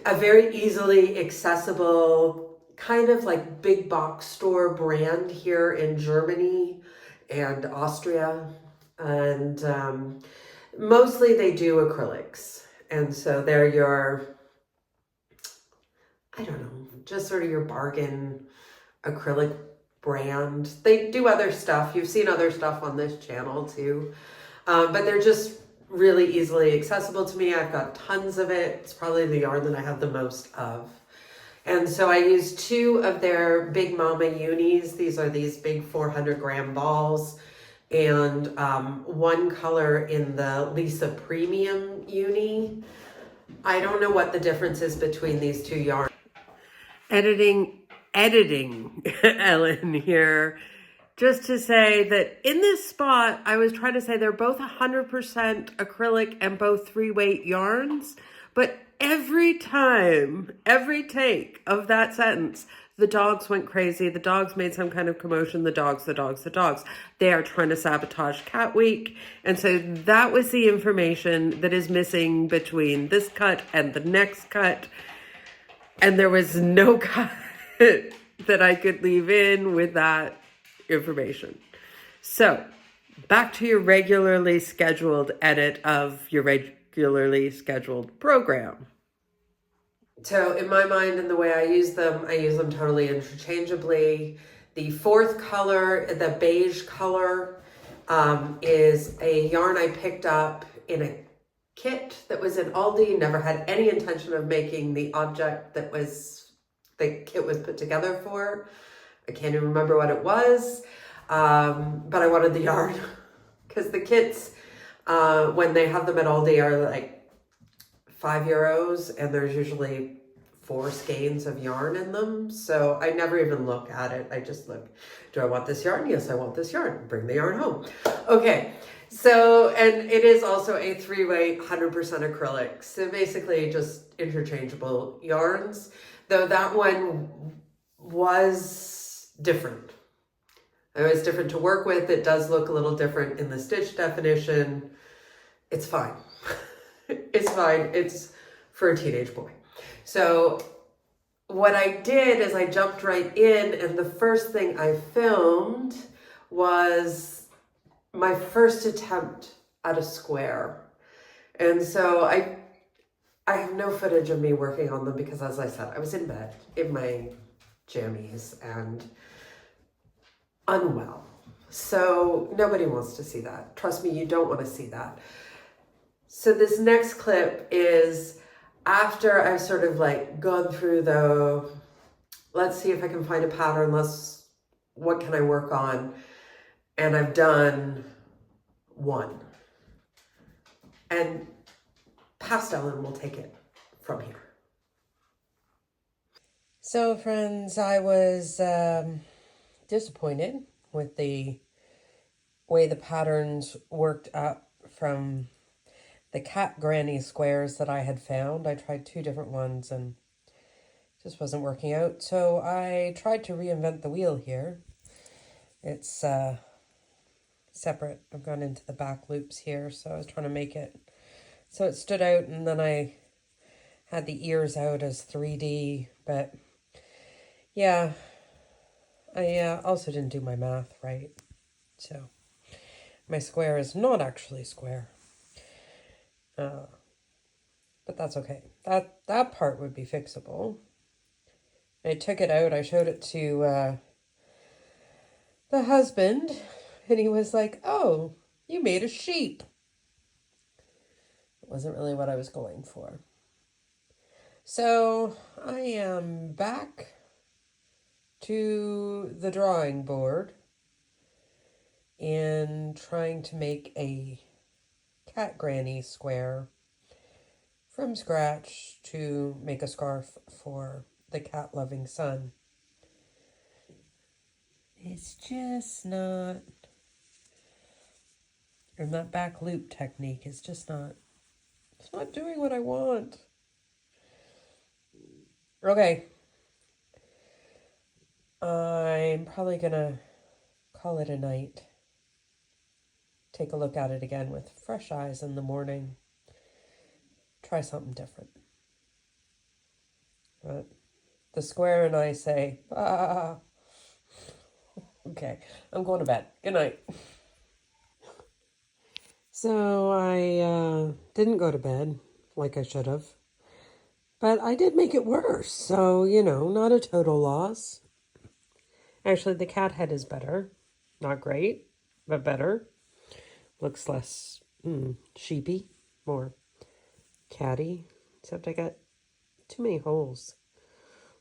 a very easily accessible kind of like big box store brand here in Germany and Austria. And mostly they do acrylics. And so they're your, I don't know, just sort of your bargain acrylic brand. They do other stuff. You've seen other stuff on this channel too. But they're just really easily accessible to me. I've got tons of it. It's probably the yarn that I have the most of. And so I used 2 of their Big Mama unis. These are these big 400 gram balls. And 1 color in the Lisa Premium uni. I don't know what the difference is between these 2 yarns. Editing Ellen here, just to say that in this spot, I was trying to say they're both 100% acrylic and both 3-weight yarns, but every time, every take of that sentence, the dogs went crazy. The dogs made some kind of commotion. The dogs. They are trying to sabotage Cat Week. And so that was the information that is missing between this cut and the next cut. And there was no cut that I could leave in with that information. So back to your regularly scheduled edit of your regularly scheduled program. So in my mind and the way I use them totally interchangeably. The 4th color, the beige color, is a yarn I picked up in a kit that was in Aldi. Never had any intention of making the object that the kit was put together for. I can't even remember what it was, but I wanted the yarn because the kits, when they have them at Aldi, are like €5, and there's usually 4 skeins of yarn in them. So I never even look at it. I just look, do I want this yarn? Yes, I want this yarn. Bring the yarn home. Okay. So, and it is also a 3-weight, 100% acrylic. So basically just interchangeable yarns, though that one was different. It was different to work with. It does look a little different in the stitch definition. It's fine. It's fine. It's for a teenage boy. So what I did is I jumped right in, and the first thing I filmed was my first attempt at a square. And so I have no footage of me working on them because, as I said, I was in bed in my jammies and unwell. So nobody wants to see that. Trust me, you don't want to see that. So this next clip is after I've sort of like gone through the, let's see if I can find a pattern, what can I work on? And I've done 1. And past Ellen will take it from here. So, friends, I was disappointed with the way the patterns worked up from the cat granny squares that I had found. I tried 2 different ones and just wasn't working out. So I tried to reinvent the wheel here. It's separate. I've gone into the back loops here, so I was trying to make it so it stood out, and then I had the ears out as 3D, but yeah, I also didn't do my math right. So my square is not actually square. But that's okay. That part would be fixable. I took it out. I showed it to the husband, and he was like, "Oh, you made a sheep." It wasn't really what I was going for. So I am back to the drawing board and trying to make a cat granny square from scratch to make a scarf for the cat loving son. It's just not, and that back loop technique is just not, it's not doing what I want. Okay. I'm probably gonna call it a night. Take a look at it again with fresh eyes in the morning. Try something different. But the square and I say, ah. Okay, I'm going to bed. Good night. So I didn't go to bed like I should have. But I did make it worse. So, not a total loss. Actually, the cat head is better. Not great, but better. Looks less sheepy, more catty. Except I got too many holes.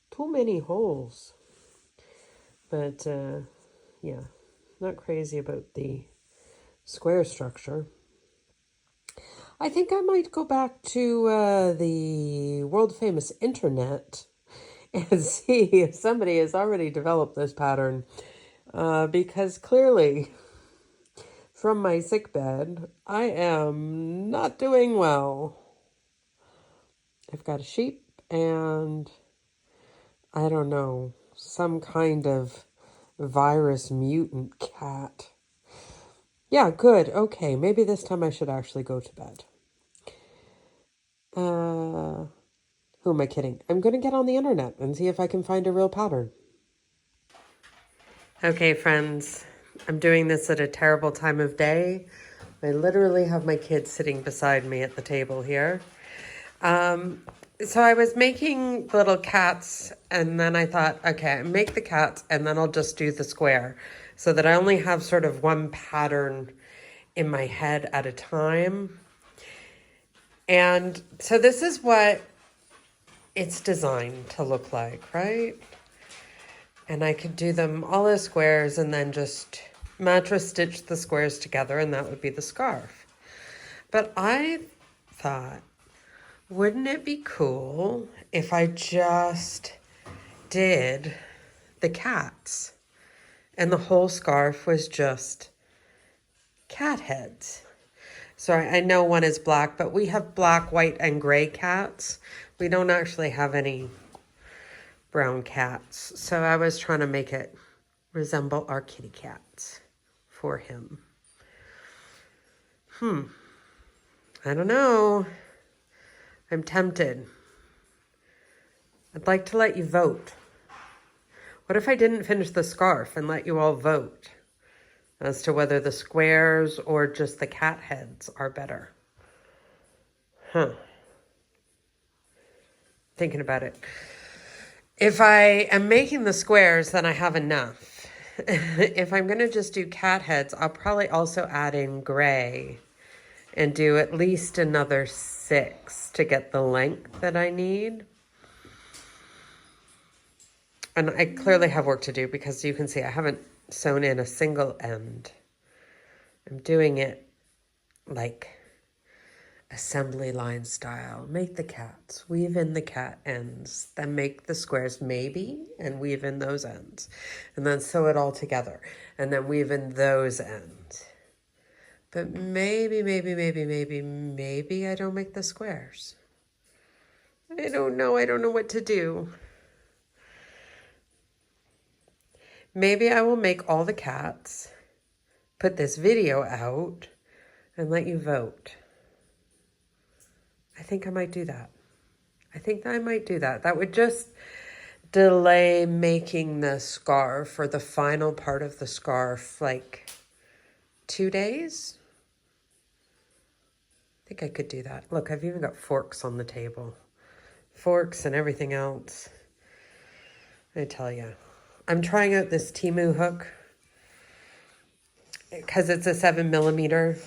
Too many holes. But, yeah, not crazy about the square structure. I think I might go back to the world-famous internet and see if somebody has already developed this pattern. Because clearly, from my sick bed, I am not doing well. I've got a sheep and, I don't know, some kind of virus mutant cat. Yeah, good. Okay, maybe this time I should actually go to bed. Who am I kidding? I'm going to get on the internet and see if I can find a real pattern. Okay, friends, I'm doing this at a terrible time of day. I literally have my kids sitting beside me at the table here. So I was making little cats, and then I thought, okay, make the cats, and then I'll just do the square, so that I only have sort of one pattern in my head at a time. And so this is what it's designed to look like, right? And I could do them all as squares and then just mattress stitch the squares together, and that would be the scarf. But I thought, wouldn't it be cool if I just did the cats and the whole scarf was just cat heads? So I know one is black, but we have black, white, and gray cats. We don't actually have any brown cats. So I was trying to make it resemble our kitty cats for him. I don't know. I'm tempted. I'd like to let you vote. What if I didn't finish the scarf and let you all vote as to whether the squares or just the cat heads are better? Thinking about it. If I am making the squares, then I have enough. If I'm going to just do cat heads, I'll probably also add in gray and do at least another 6 to get the length that I need. And I clearly have work to do because you can see I haven't sewn in a single end. I'm doing it like assembly line style. Make the cats, weave in the cat ends, then make the squares maybe, and weave in those ends. And then sew it all together, and then weave in those ends. But maybe I don't make the squares. I don't know what to do. Maybe I will make all the cats, put this video out, and let you vote. I think I might do that. That would just delay making the scarf or the final part of the scarf like 2 days. I think I could do that. Look, I've even got forks on the table. Forks and everything else. I tell you. I'm trying out this Temu hook because it's a 7mm.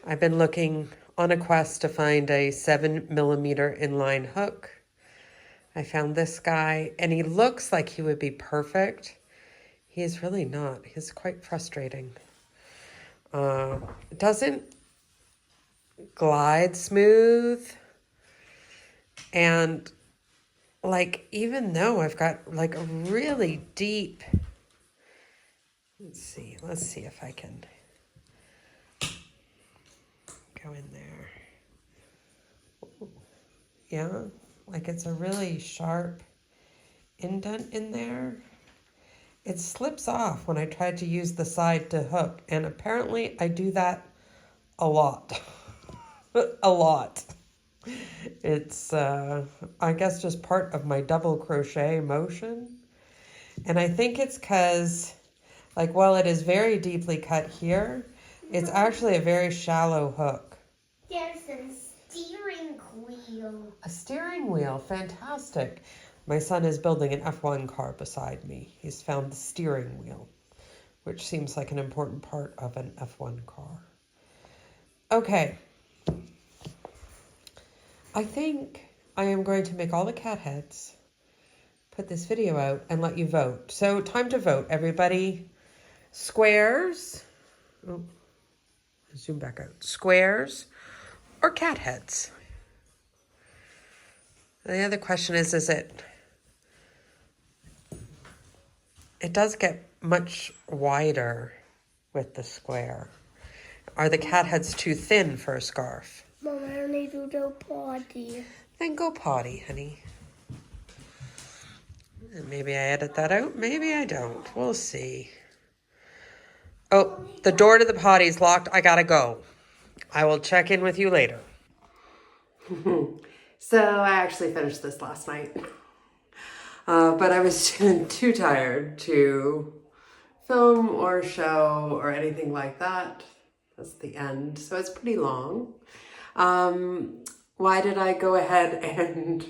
I've been looking on a quest to find a 7mm inline hook. I found this guy and he looks like he would be perfect. He's really not. He's quite frustrating. It doesn't glide smooth. And like, even though I've got like a really deep, let's see if I can go in there. Yeah, like it's a really sharp indent in there. It slips off when I try to use the side to hook, and apparently I do that a lot. A lot. It's, I guess, just part of my double crochet motion. And I think it's because, like, while it is very deeply cut here, it's actually a very shallow hook. There's a steering wheel. A steering wheel, fantastic. My son is building an F1 car beside me. He's found the steering wheel, which seems like an important part of an F1 car. Okay. I think I am going to make all the cat heads, put this video out, and let you vote. So time to vote, everybody. Squares. Oh, zoom back out. Squares or cat heads? The other question is it does get much wider with the square. Are the cat heads too thin for a scarf? Mom, I need to go potty. Then go potty, honey. And maybe I edit that out, maybe I don't. We'll see. Oh, the door to the potty is locked. I gotta go. I will check in with you later. So I actually finished this last night. But I was too tired to film or show or anything like that. That's the end. So it's pretty long. Why did I go ahead and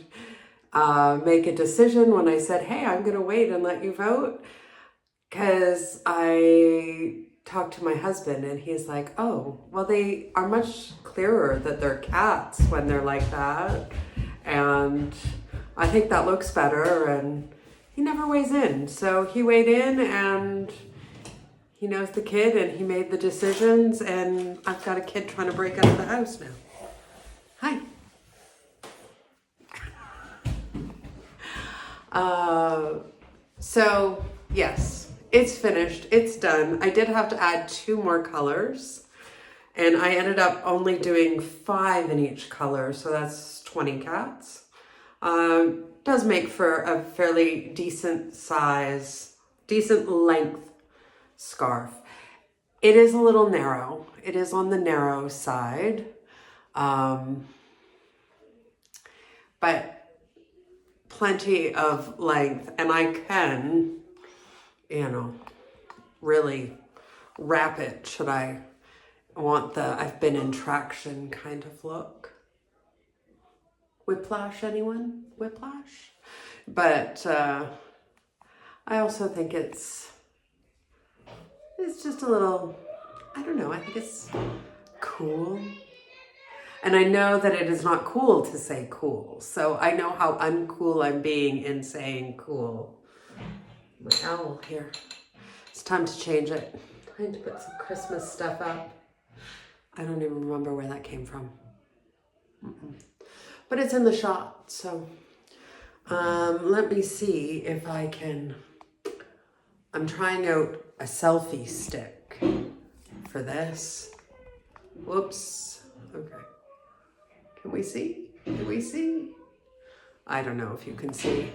make a decision when I said, hey, I'm going to wait and let you vote? Because I talked to my husband and he's like, oh, well, they are much clearer that they're cats when they're like that. And I think that looks better. And he never weighs in. So he weighed in and he knows the kid and he made the decisions. And I've got a kid trying to break out of the house now. Hi. So yes, it's finished. It's done. I did have to add 2 more colors and I ended up only doing 5 in each color. So that's 20 cats. Does make for a fairly decent size, decent length scarf. It is a little narrow. It is on the narrow side. But plenty of length, and I can, really wrap it should I want the I've been in traction kind of look. Whiplash, anyone? Whiplash? But I also think it's just a little, I don't know, I think it's cool. And I know that it is not cool to say cool. So I know how uncool I'm being in saying cool. My owl here. It's time to change it. Time to put some Christmas stuff up. I don't even remember where that came from. But it's in the shot, so let me see if I can. I'm trying out a selfie stick for this. Whoops. Okay. Can we see? Can we see? I don't know if you can see.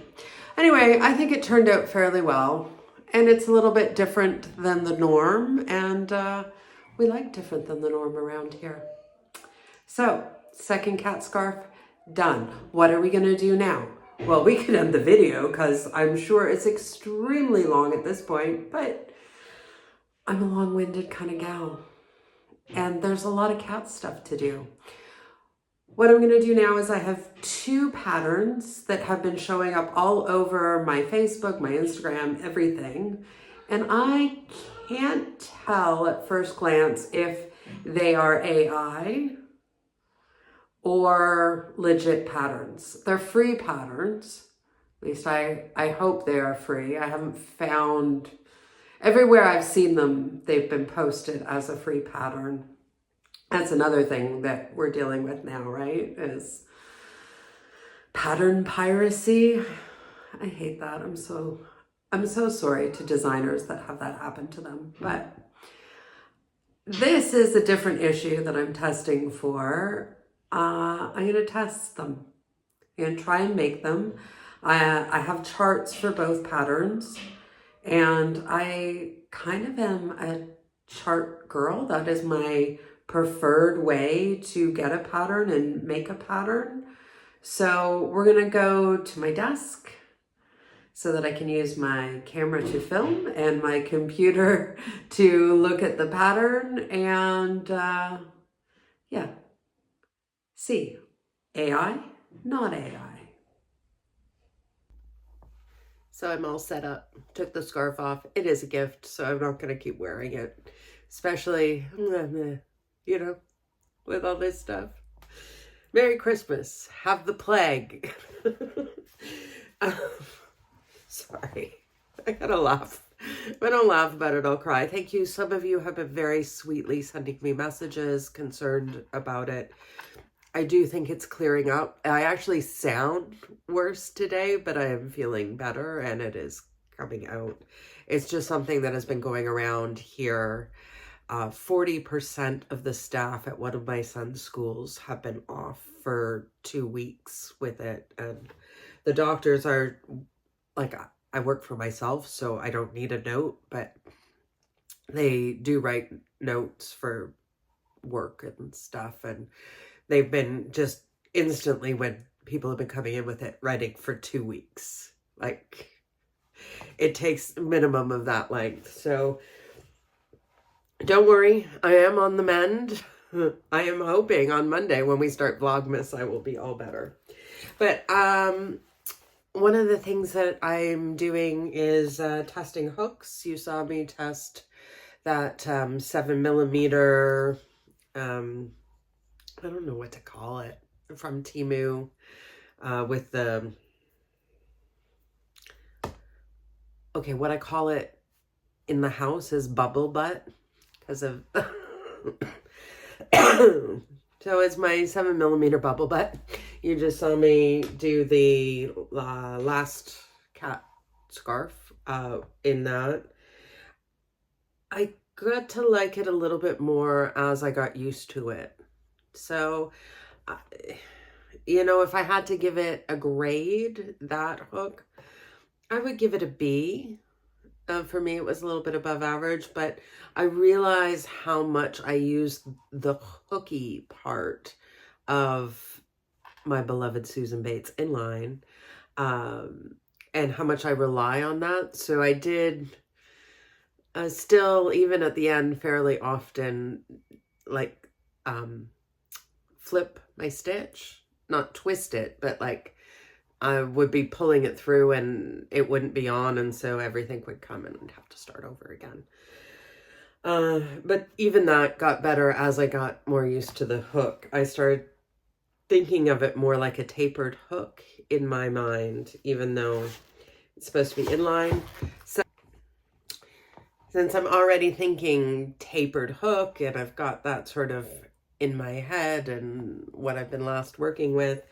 Anyway, I think it turned out fairly well. And it's a little bit different than the norm. And we like different than the norm around here. So, second cat scarf done. What are we going to do now? Well, we could end the video because I'm sure it's extremely long at this point, but I'm a long-winded kind of gal. And there's a lot of cat stuff to do. What I'm going to do now is I have 2 patterns that have been showing up all over my Facebook, my Instagram, everything. And I can't tell at first glance if they are AI or legit patterns. They're free patterns. At least I hope they are free. I haven't found, everywhere I've seen them, they've been posted as a free pattern. That's another thing that we're dealing with now, right? Is pattern piracy. I hate that. I'm so sorry to designers that have that happen to them. But this is a different issue that I'm testing for. I'm going to test them. I'm going to try and make them. I have charts for both patterns, and I kind of am a chart girl. That is my preferred way to get a pattern and make a pattern. So we're going to go to my desk so that I can use my camera to film and my computer to look at the pattern and yeah. See, AI, not AI. So I'm all set up. Took the scarf off. It is a gift, so I'm not going to keep wearing it. Especially, you know, with all this stuff. Merry Christmas. Have the plague. Sorry. I gotta laugh. If I don't laugh about it, I'll cry. Thank you. Some of you have been very sweetly sending me messages concerned about it. I do think it's clearing up. I actually sound worse today, but I am feeling better and it is coming out. It's just something that has been going around here. 40% of the staff at one of my son's schools have been off for 2 weeks with it. And the doctors are like, I work for myself, so I don't need a note, but they do write notes for work and stuff. And they've been just instantly, when people have been coming in with it, writing for 2 weeks. Like, it takes a minimum of that length. So don't worry, I am on the mend. I am hoping on Monday when we start Vlogmas, I will be all better. But one of the things that I'm doing is testing hooks. You saw me test that 7mm, I don't know what to call it, from Temu with the, okay, what I call it in the house is bubble butt because of, so it's my 7mm bubble butt. You just saw me do the last cat scarf in that. I got to like it a little bit more as I got used to it. So, you know, if I had to give it a grade, that hook, I would give it a B. For me, it was a little bit above average, but I realize how much I use the hooky part of my beloved Susan Bates inline, and how much I rely on that. So I did still, even at the end, fairly often, like, flip my stitch, not twist it, but like I would be pulling it through and it wouldn't be on, and so everything would come and I'd have to start over again. But even that got better as I got more used to the hook. I started thinking of it more like a tapered hook in my mind, even though it's supposed to be inline. So since I'm already thinking tapered hook and I've got that sort of in my head and what I've been last working with.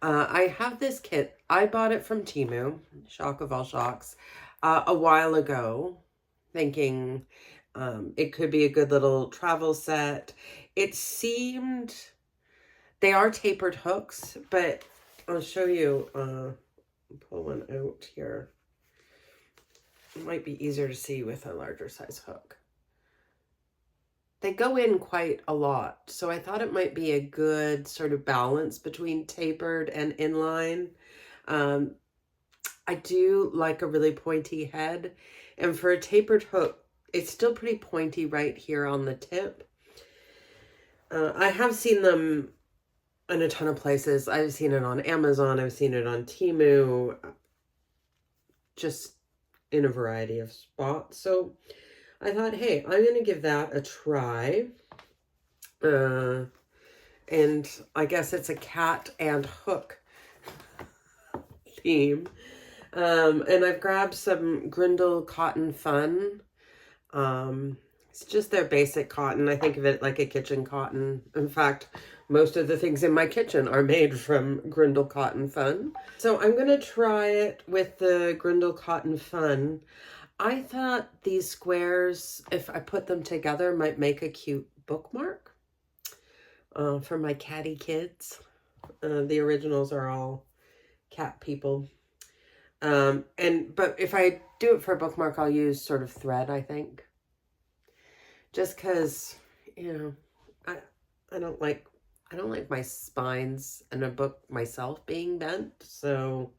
I have this kit. I bought it from Temu, shock of all shocks, a while ago, thinking it could be a good little travel set. It seemed, they are tapered hooks, but I'll show you, pull one out here. It might be easier to see with a larger size hook. They go in quite a lot, so I thought it might be a good sort of balance between tapered and inline. I do like a really pointy head, and for a tapered hook, it's still pretty pointy right here on the tip. I have seen them in a ton of places. I've seen it on Amazon, I've seen it on Temu, just in a variety of spots. So I thought, hey, I'm going to give that a try. And I guess it's a cat and hook theme. And I've grabbed some Grindle Cotton Fun. It's just their basic cotton. I think of it like a kitchen cotton. In fact, most of the things in my kitchen are made from Grindle Cotton Fun. So I'm going to try it with the Grindle Cotton Fun. I thought these squares, if I put them together, might make a cute bookmark for my catty kids. The originals are all cat people. But if I do it for a bookmark, I'll use sort of thread, I think. Just because, you know, I don't like my spines in a book myself being bent. So,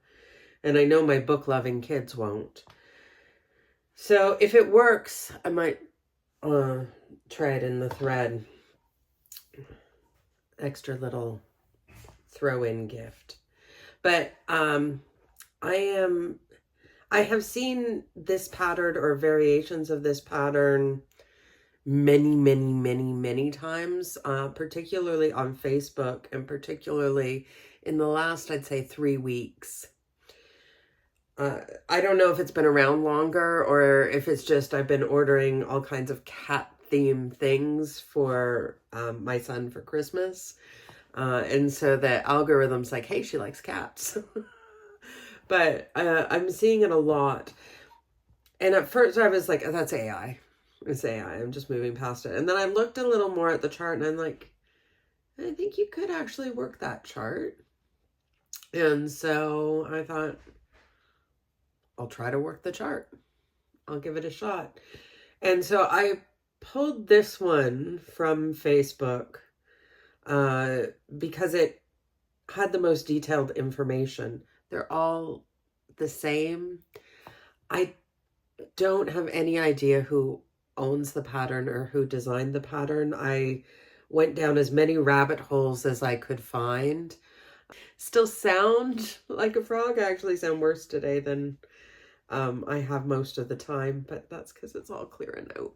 and I know my book loving kids won't. So if it works, I might try it in the thread. Extra little throw-in gift. But I have seen this pattern or variations of this pattern many times, particularly on Facebook and particularly in the last, I'd say, 3 weeks. I don't know if it's been around longer or if it's just I've been ordering all kinds of cat themed things for my son for Christmas. And so the algorithm's like, hey, she likes cats. But I'm seeing it a lot. And at first I was like, oh, that's AI. It's AI. I'm just moving past it. And then I looked a little more at the chart and I'm like, I think you could actually work that chart. And so I thought, I'll try to work the chart. I'll give it a shot. And so I pulled this one from Facebook because it had the most detailed information. They're all the same. I don't have any idea who owns the pattern or who designed the pattern. I went down as many rabbit holes as I could find. Still sound like a frog. I actually sound worse today than I have most of the time, but that's because it's all clearing out.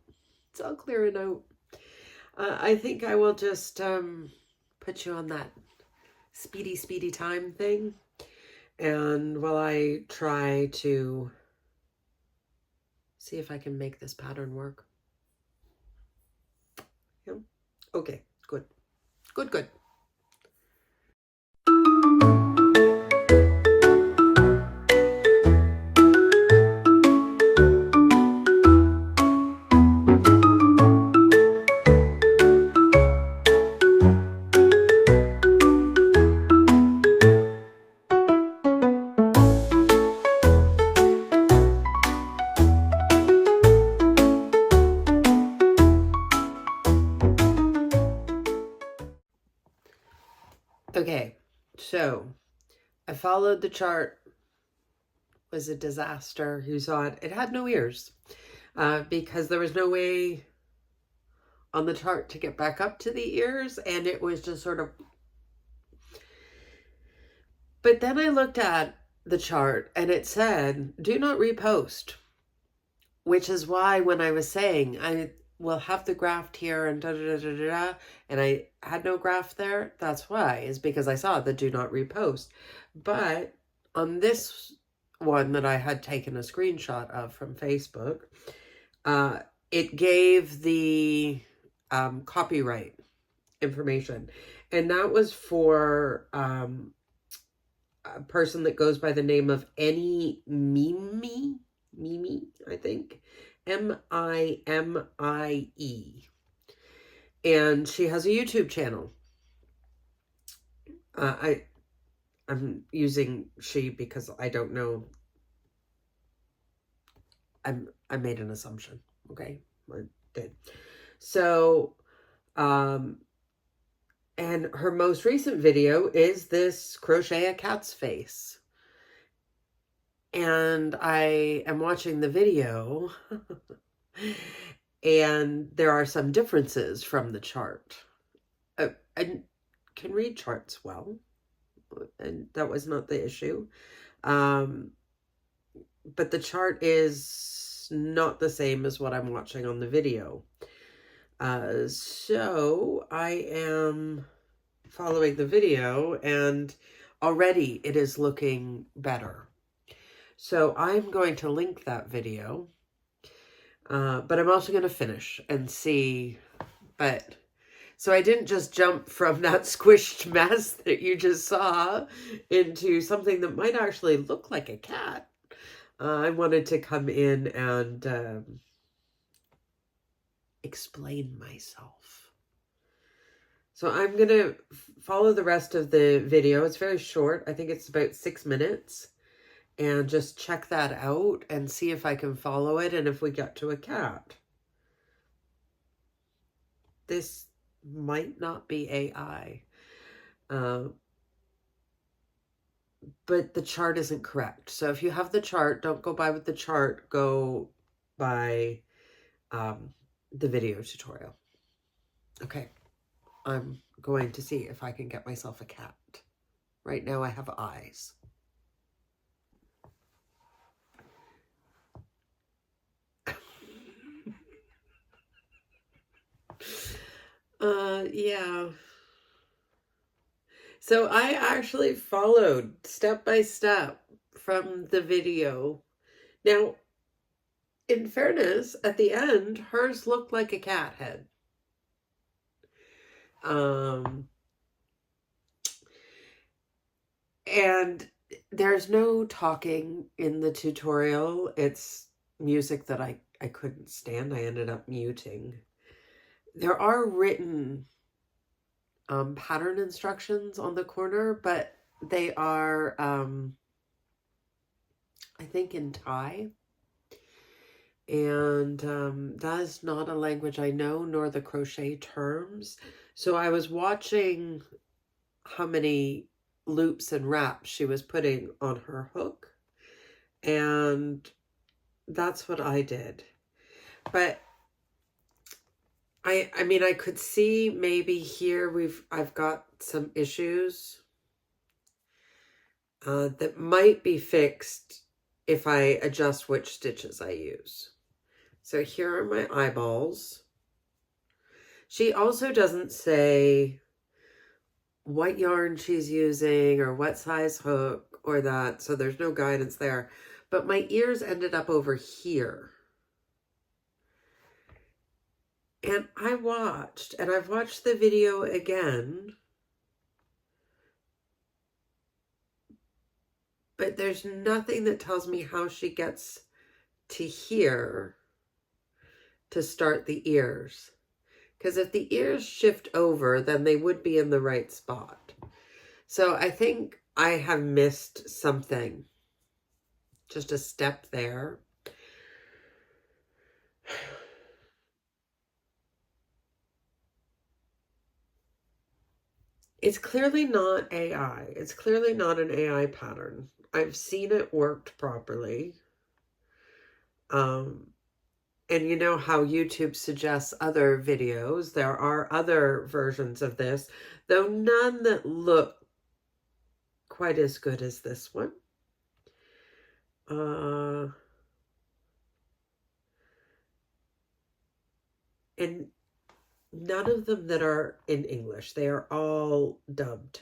It's all clearing out. I think I will just put you on that speedy time thing. And while I try to see if I can make this pattern work. Yeah. Okay, good. Good. Okay, so I followed the chart. It was a disaster. You saw it. It had no ears because there was no way on the chart to get back up to the ears, and it was just sort of... But then I looked at the chart and it said, do not repost, which is why when I was saying I will have the graft here and and I had no graft there, that's why, is because I saw the do not repost. But on this one that I had taken a screenshot of from Facebook, it gave the copyright information. And that was for a person that goes by the name of Annie Mimi, I think. Mimie. And she has a YouTube channel. I'm using she because I don't know. I made an assumption. Okay, I did. So, and her most recent video is this crochet a cat's face. And I am watching the video and there are some differences from the chart. I can read charts well, and that was not the issue. But the chart is not the same as what I'm watching on the video. So I am following the video and already it is looking better. So I'm going to link that video, but I'm also going to finish and see. But so I didn't just jump from that squished mess that you just saw into something that might actually look like a cat. I wanted to come in and explain myself. So I'm going to follow the rest of the video. It's very short. I think it's about 6 minutes. And just check that out and see if I can follow it and if we get to a cat. This might not be AI. But the chart isn't correct. So if you have the chart, don't go by with the chart. Go by the video tutorial. Okay. I'm going to see if I can get myself a cat. Right now I have eyes. Yeah. So I actually followed step by step from the video. Now, in fairness, at the end, hers looked like a cat head. And there's no talking in the tutorial. It's music that I couldn't stand. I ended up muting. There are written pattern instructions on the corner, but they are, I think, in Thai. And that is not a language I know, nor the crochet terms. So I was watching how many loops and wraps she was putting on her hook. And that's what I did. But I mean, I could see maybe here I've got some issues that might be fixed if I adjust which stitches I use. So here are my eyeballs. She also doesn't say what yarn she's using or what size hook or that, so there's no guidance there. But my ears ended up over here. And I've watched the video again, but there's nothing that tells me how she gets to here to start the ears. Because if the ears shift over, then they would be in the right spot. So I think I have missed something. Just a step there. It's clearly not AI. It's clearly not an AI pattern. I've seen it worked properly. And you know how YouTube suggests other videos. There are other versions of this, though none that look quite as good as this one. And none of them that are in English. They are all dubbed.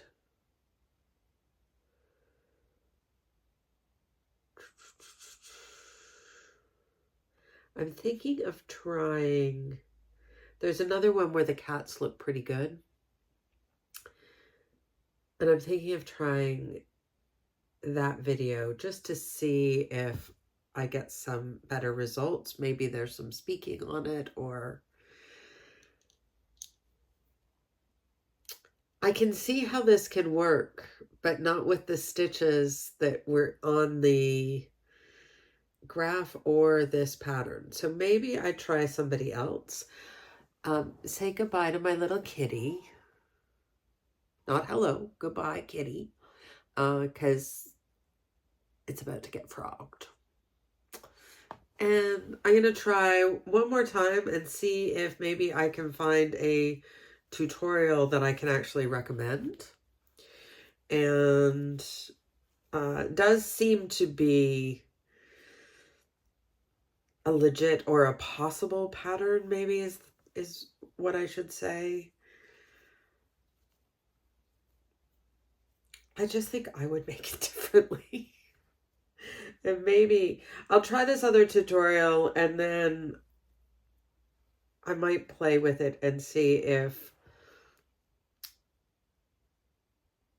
I'm thinking of trying. There's another one where the cats look pretty good. And I'm thinking of trying that video just to see if I get some better results. Maybe there's some speaking on it, or I can see how this can work, but not with the stitches that were on the graph or this pattern. So maybe I try somebody else. Say goodbye to my little kitty. Not hello, goodbye, kitty. Because it's about to get frogged. And I'm going to try one more time and see if maybe I can find a tutorial that I can actually recommend. And does seem to be a legit or a possible pattern, maybe is what I should say. I just think I would make it differently. And maybe I'll try this other tutorial and then I might play with it and see if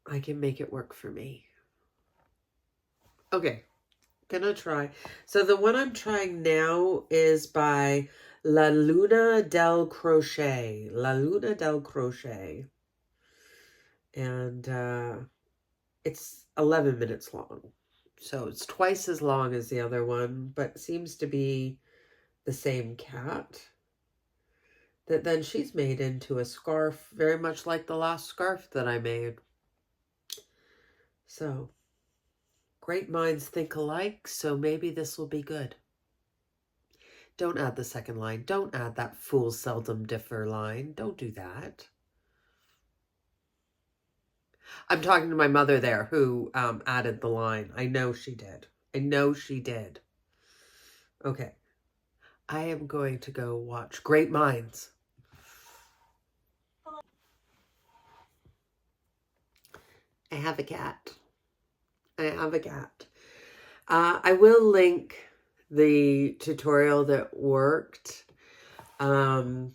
I can make it work for me. Okay, gonna try. So the one I'm trying now is by La Luna del Crochet. La Luna del Crochet. And it's 11 minutes long. So it's twice as long as the other one, but seems to be the same cat. That then she's made into a scarf, very much like the last scarf that I made. So, great minds think alike, so maybe this will be good. Don't add the second line. Don't add that fools seldom differ line. Don't do that. I'm talking to my mother there who added the line. I know she did. I know she did. Okay. I am going to go watch Great Minds. I have a cat. I have a cat. I will link the tutorial that worked. It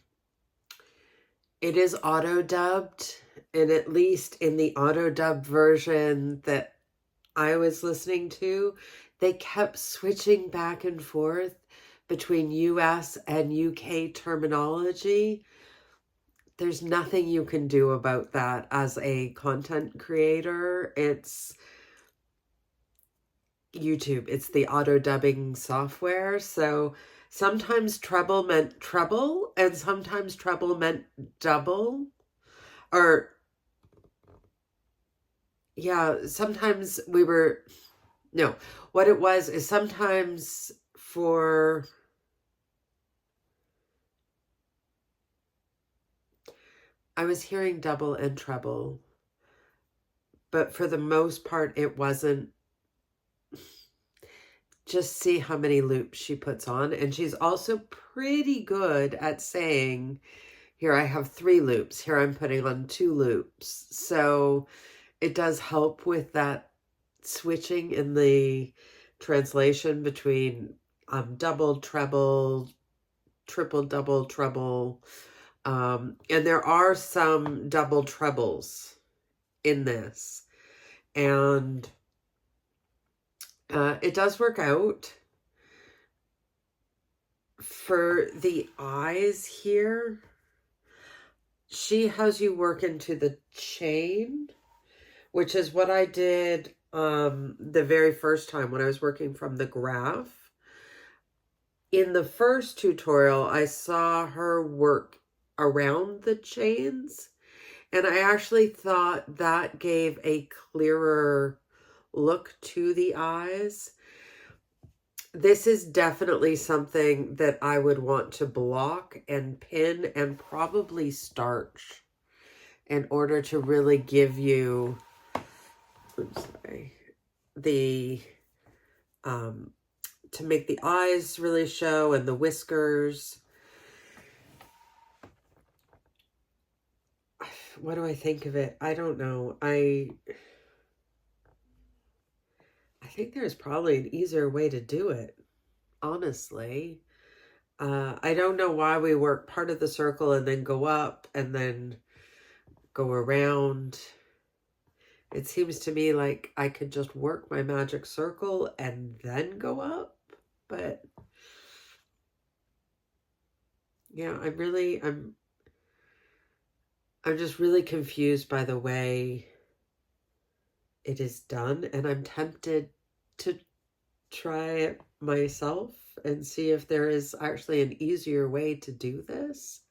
is auto-dubbed, and at least in the auto-dubbed version that I was listening to, they kept switching back and forth between US and UK terminology. There's nothing you can do about that as a content creator. It's YouTube. It's the auto-dubbing software. So sometimes treble meant treble, and sometimes treble meant double. Or, yeah, sometimes we were... No, what it was is sometimes for... I was hearing double and treble, but for the most part, it wasn't. Just see how many loops she puts on. And she's also pretty good at saying, here I have 3 loops. Here I'm putting on 2 loops. So it does help with that switching in the translation between double, treble, triple, double, treble. And there are some double trebles in this. And it does work out. For the eyes here, she has you work into the chain, which is what I did the very first time when I was working from the graph. In the first tutorial, I saw her work around the chains, and I actually thought that gave a clearer look to the eyes. This is definitely something that I would want to block and pin and probably starch in order to really give you, oops, sorry, the, to make the eyes really show and the whiskers. What do I think of it? I don't know. I think there's probably an easier way to do it, honestly. I don't know why we work part of the circle and then go up and then go around. It seems to me like I could just work my magic circle and then go up, but yeah, I'm just really confused by the way it is done, and I'm tempted to try it myself and see if there is actually an easier way to do this.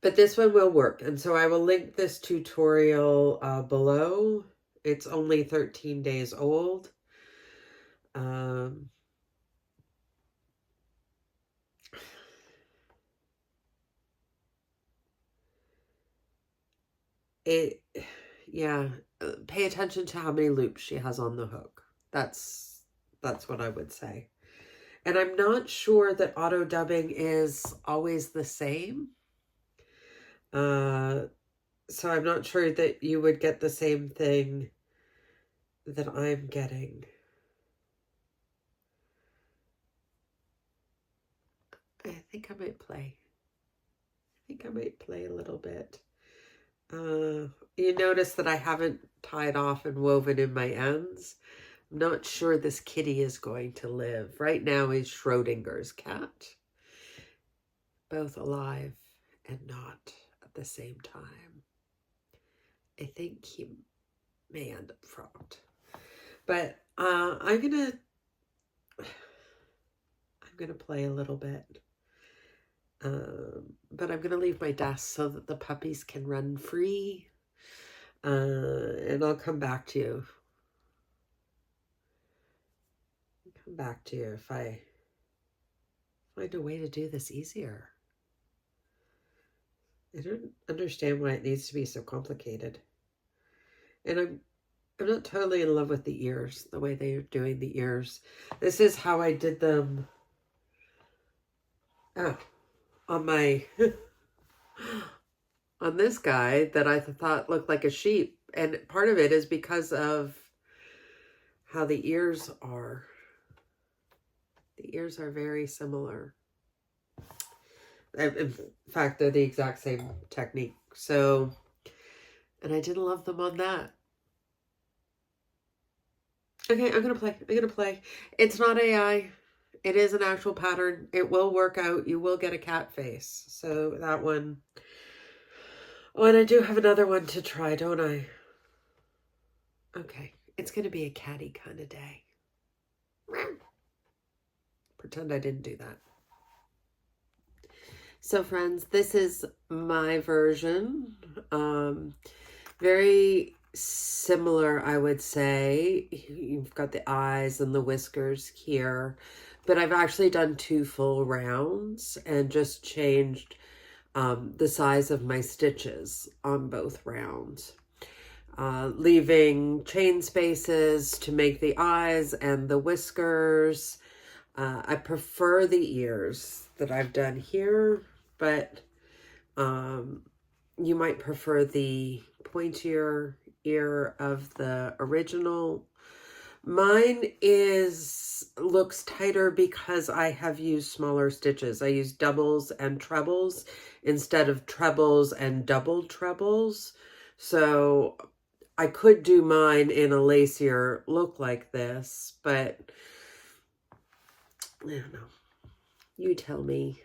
But this one will work, and so I will link this tutorial below. It's only 13 days old. Yeah, pay attention to how many loops she has on the hook. That's what I would say. And I'm not sure that auto dubbing is always the same. So I'm not sure that you would get the same thing that I'm getting. I think I might play. A little bit. You notice that I haven't tied off and woven in my ends. I'm not sure this kitty is going to live. Right now he's Schrodinger's cat. Both alive and not at the same time. I think he may end up frogged. But I'm gonna play a little bit. But I'm gonna leave my desk so that the puppies can run free. And I'll come back to you. If I find a way to do this easier. I don't understand why it needs to be so complicated. And I'm not totally in love with the ears, the way they're doing the ears. This is how I did them on my on this guy that I thought looked like a sheep. And part of it is because of how the ears are. The ears are very similar. In fact, they're the exact same technique. So, and I didn't love them on that. Okay, I'm going to play. It's not AI. It is an actual pattern. It will work out. You will get a cat face. So that one. Oh, and I do have another one to try, don't I? Okay. It's going to be a catty kind of day. Pretend I didn't do that. So friends, this is my version. Very similar, I would say. You've got the eyes and the whiskers here, but I've actually done 2 full rounds and just changed the size of my stitches on both rounds. Leaving chain spaces to make the eyes and the whiskers. I prefer the ears that I've done here, but you might prefer the pointier ear of the original. Mine looks tighter because I have used smaller stitches. I use doubles and trebles instead of trebles and double trebles. So I could do mine in a lacier look like this, but I don't know. You tell me.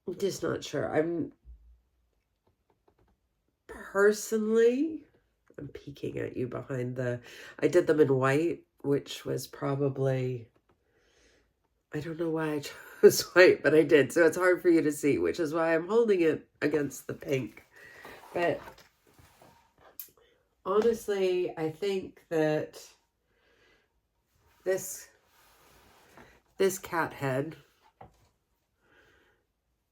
I'm just not sure. I'm peeking at you behind I did them in white, which was probably, I don't know why I chose white, but I did. So it's hard for you to see, which is why I'm holding it against the pink. But honestly, I think that this cat head,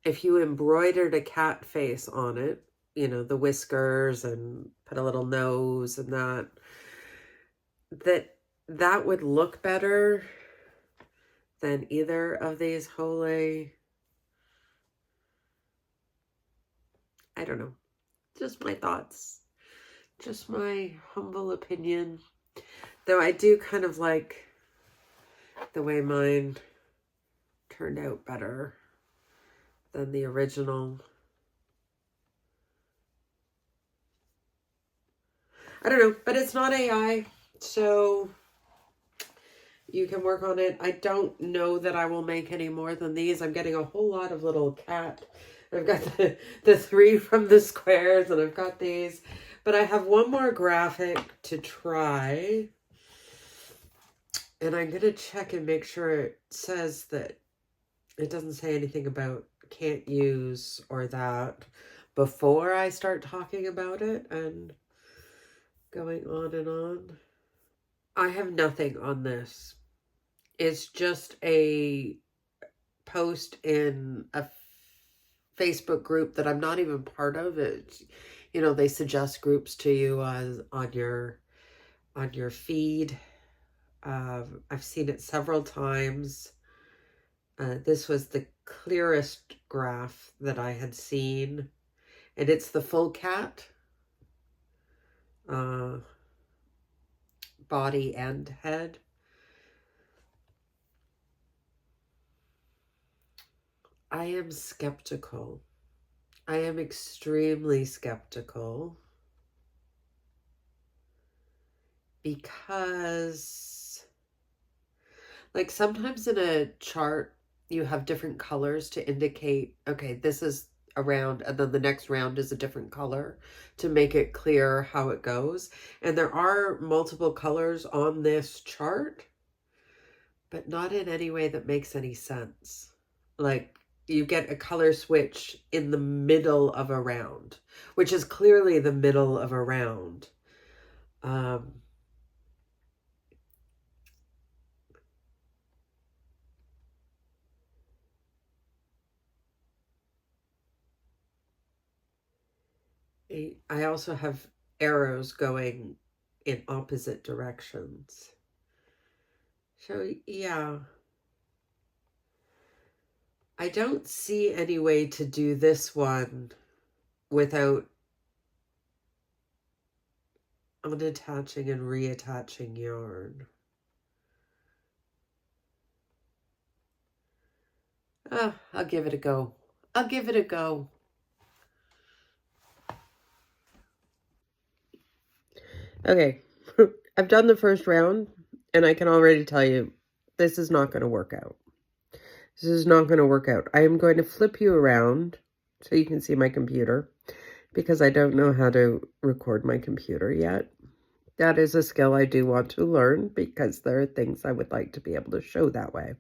if you embroidered a cat face on it, you know, the whiskers and put a little nose and that would look better than either of these wholly. I don't know. Just my thoughts. Just my humble opinion. Though I do kind of like the way mine turned out better than the original. I don't know, but it's not AI, so you can work on it. I don't know that I will make any more than these. I'm getting a whole lot of little cat. I've got the 3 from the squares, and I've got these. But I have one more graphic to try. And I'm going to check and make sure it says that it doesn't say anything about can't use or that before I start talking about it and going on and on. I have nothing on this. It's just a post in a Facebook group that I'm not even part of. It's, you know, they suggest groups to you on your feed. I've seen it several times. This was the clearest graph that I had seen, and it's the full cat, body and head. I am skeptical. I am extremely skeptical because, like, sometimes in a chart you have different colors to indicate, okay, this is a round, and then the next round is a different color to make it clear how it goes. And there are multiple colors on this chart, but not in any way that makes any sense. Like, you get a color switch in the middle of a round, which is clearly the middle of a round. I also have arrows going in opposite directions. So, yeah. I don't see any way to do this one without unattaching and reattaching yarn. I'll give it a go. I'll give it a go. Okay, I've done the first round, and I can already tell you, this is not going to work out. This is not going to work out. I am going to flip you around so you can see my computer, because I don't know how to record my computer yet. That is a skill I do want to learn, because there are things I would like to be able to show that way.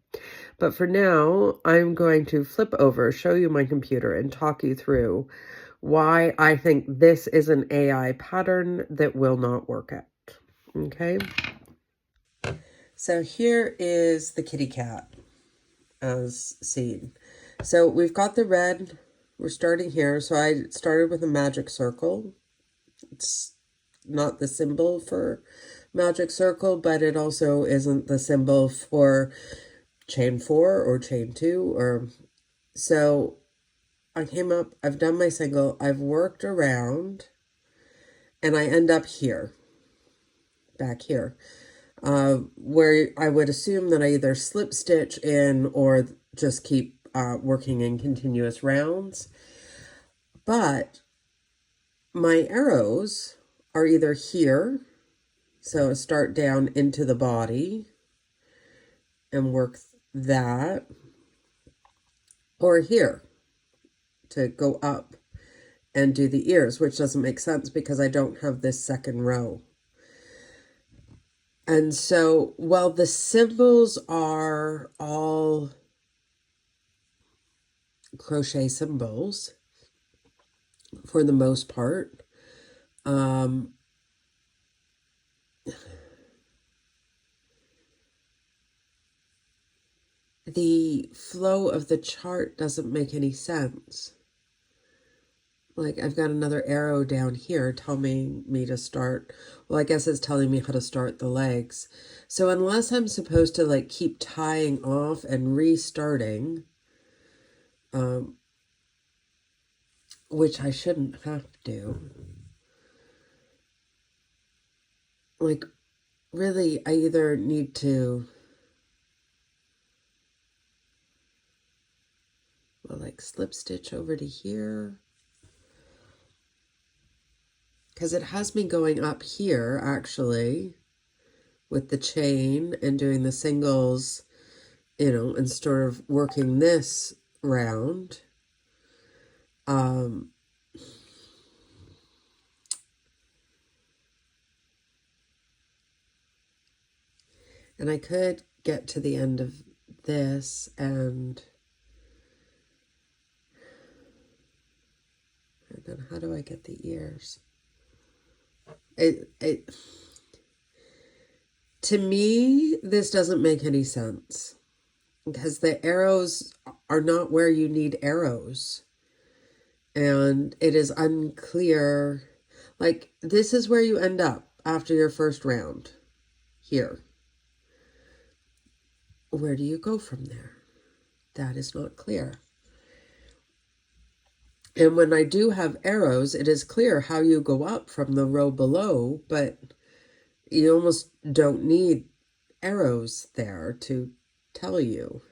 But for now, I'm going to flip over, show you my computer, and talk you through why I think this is an AI pattern that will not work out. Okay? So here is the kitty cat as seen. So we've got the red. We're starting here. So I started with a magic circle. It's not the symbol for magic circle, but it also isn't the symbol for chain 4 or chain 2. Or so I came up, I've done my single, I've worked around, and I end up here, back here, where I would assume that I either slip stitch in or just keep working in continuous rounds. But my arrows are either here, so start down into the body and work that, or here to go up and do the ears, which doesn't make sense because I don't have this second row. And so, while the symbols are all crochet symbols for the most part, the flow of the chart doesn't make any sense. Like, I've got another arrow down here telling me to start. Well, I guess it's telling me how to start the legs. So unless I'm supposed to, like, keep tying off and restarting, which I shouldn't have to. Like, really, I either need to, well, like, slip stitch over to here. because it has me going up here actually with the chain and doing the singles, you know, and sort of working this round. And I could get to the end of this and then how do I get the ears? To me, this doesn't make any sense because the arrows are not where you need arrows. And it is unclear, like this is where you end up after your first round, here. Where do you go from there? That is not clear. And when I do have arrows, it is clear how you go up from the row below, but you almost don't need arrows there to tell you.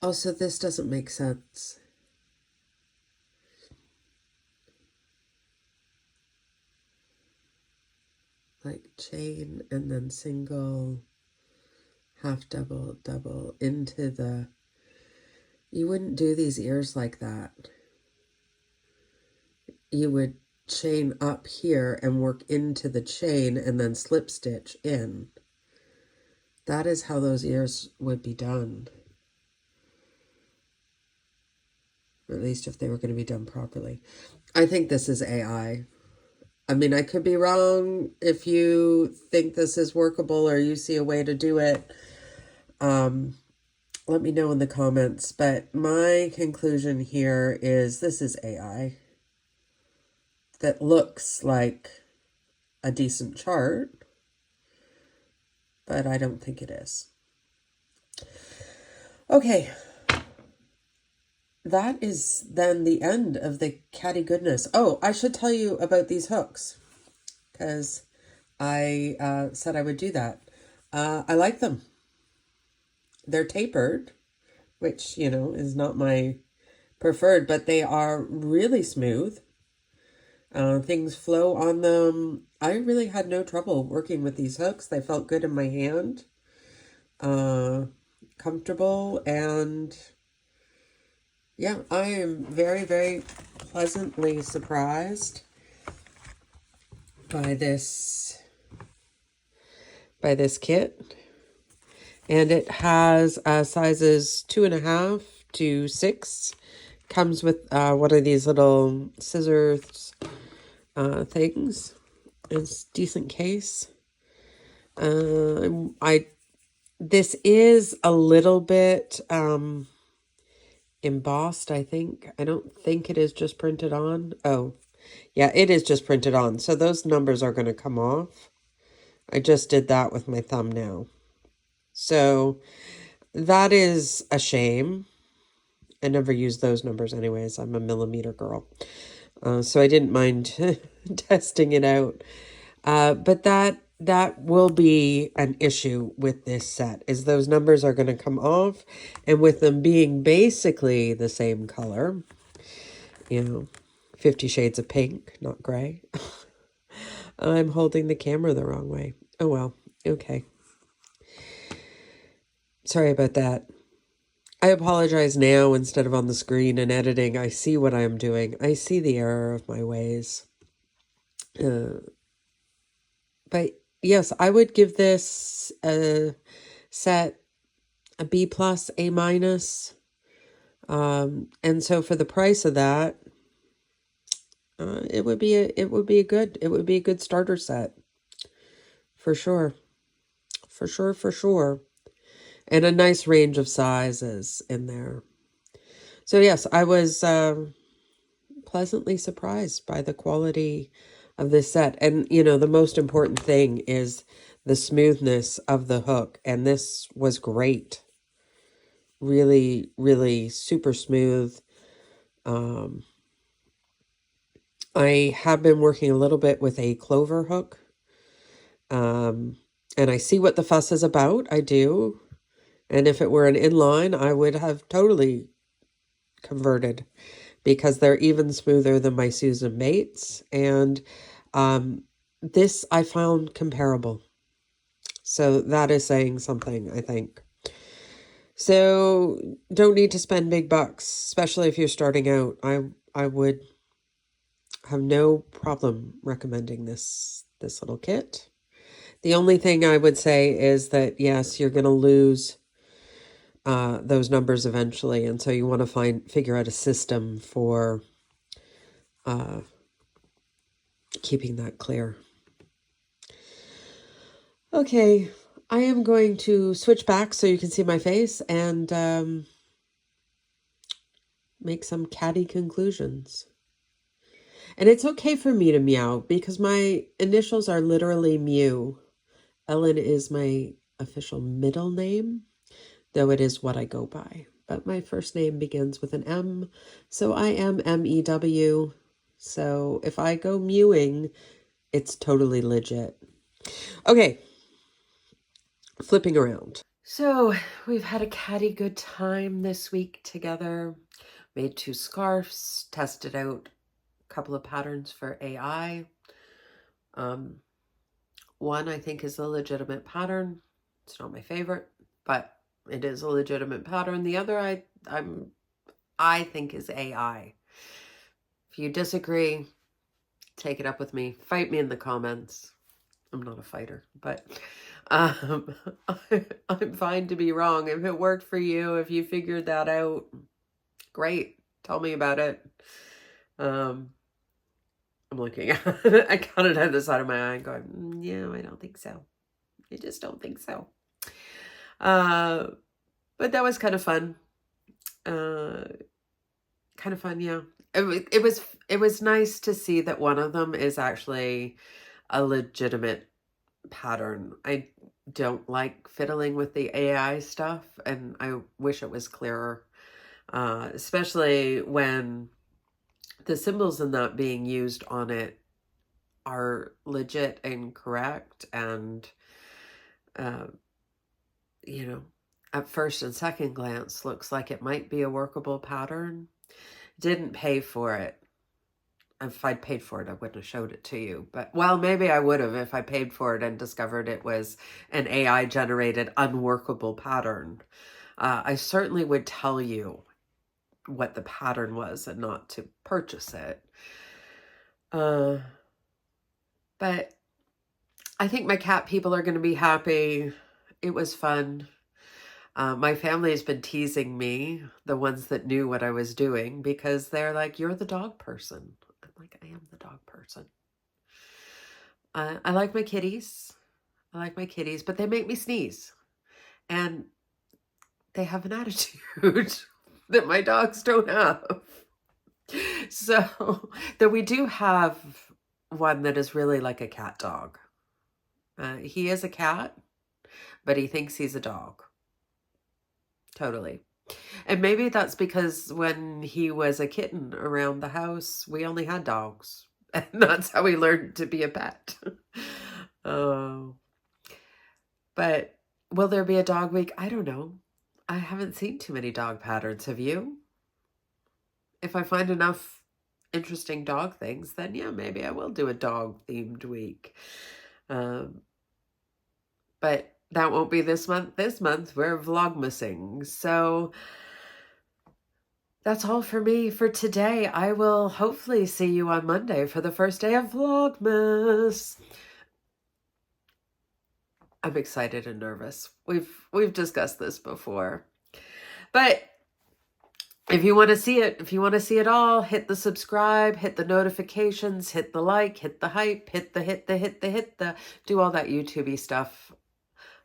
Also, this doesn't make sense. Like chain and then single, half double, double into the... You wouldn't do these ears like that. You would chain up here and work into the chain and then slip stitch in. That is how those ears would be done. Or at least if they were going to be done properly. I think this is AI. I mean, I could be wrong. If you think this is workable or you see a way to do it, let me know in the comments. But my conclusion here is this is AI. That looks like a decent chart, but I don't think it is. Okay. That is then the end of the catty goodness. Oh, I should tell you about these hooks because I said I would do that. I like them. They're tapered, which, you know, is not my preferred, but they are really smooth. Things flow on them. I really had no trouble working with these hooks. They felt good in my hand. Comfortable, and yeah, I am very, very pleasantly surprised by this kit. And it has sizes 2.5 to 6. Comes with one of these little scissors things. It's decent case. This is a little bit embossed, I think. I don't think it is just printed on. Oh, yeah, it is just printed on. So those numbers are going to come off. I just did that with my thumb now. So that is a shame. I never use those numbers anyways. I'm a millimeter girl. So I didn't mind testing it out. But that will be an issue with this set, is those numbers are going to come off. And with them being basically the same color, you know, 50 Shades of Pink, not gray. I'm holding the camera the wrong way. Oh, well. Okay. Sorry about that. I apologize now instead of on the screen and editing. I see what I am doing. I see the error of my ways. But yes, I would give this set a B+, A-. And so for the price of that, it would be a good starter set. For sure. For sure. And a nice range of sizes in there. So yes, I was pleasantly surprised by the quality of this set. And, you know, the most important thing is the smoothness of the hook. And this was great. Really, really super smooth. I have been working a little bit with a clover hook. And I see what the fuss is about. I do. And if it were an inline, I would have totally converted because they're even smoother than my Susan Bates. And this I found comparable. So that is saying something, I think. So don't need to spend big bucks, especially if you're starting out. I would have no problem recommending this little kit. The only thing I would say is that, yes, you're going to lose those numbers eventually. And so you want to figure out a system for keeping that clear. Okay, I am going to switch back so you can see my face and make some catty conclusions. And it's okay for me to meow because my initials are literally Mew. Ellen is my official middle name, though it is what I go by. But my first name begins with an M, so I am M-E-W. So if I go mewing, it's totally legit. Okay, flipping around. So we've had a catty good time this week together. Made 2 scarves, tested out a couple of patterns for AI. One I think is a legitimate pattern. It's not my favorite, but it is a legitimate pattern. The other I think is AI. If you disagree, take it up with me. Fight me in the comments. I'm not a fighter, but I'm fine to be wrong. If it worked for you, if you figured that out, great. Tell me about it. I'm looking at it. I got it on the side of my eye going, yeah, I don't think so. I just don't think so. But that was kind of fun. Yeah. It was nice to see that one of them is actually a legitimate pattern. I don't like fiddling with the AI stuff, and I wish it was clearer, especially when the symbols in that being used on it are legit and correct, and you know, at first and second glance looks like it might be a workable pattern. Didn't pay for it. If I'd paid for it, I wouldn't have showed it to you. But, well, maybe I would have if I paid for it and discovered it was an AI-generated unworkable pattern. I certainly would tell you what the pattern was and not to purchase it. But I think my cat people are going to be happy. It was fun. My family has been teasing me, the ones that knew what I was doing, because they're like, you're the dog person. I'm like, I am the dog person. I like my kitties. But they make me sneeze. And they have an attitude that my dogs don't have. So, though we do have one that is really like a cat dog. He is a cat, but he thinks he's a dog. Totally. And maybe that's because when he was a kitten around the house, we only had dogs. And that's how he learned to be a pet. Oh. But will there be a dog week? I don't know. I haven't seen too many dog patterns. Have you? If I find enough interesting dog things, then yeah, maybe I will do a dog-themed week. But that won't be this month. This month, we're vlogmasing. So that's all for me for today. I will hopefully see you on Monday for the first day of Vlogmas. I'm excited and nervous. We've discussed this before. But if you want to see it, if you want to see it all, hit the subscribe, hit the notifications, hit the like, hit the hype, hit the, do all that YouTube-y stuff.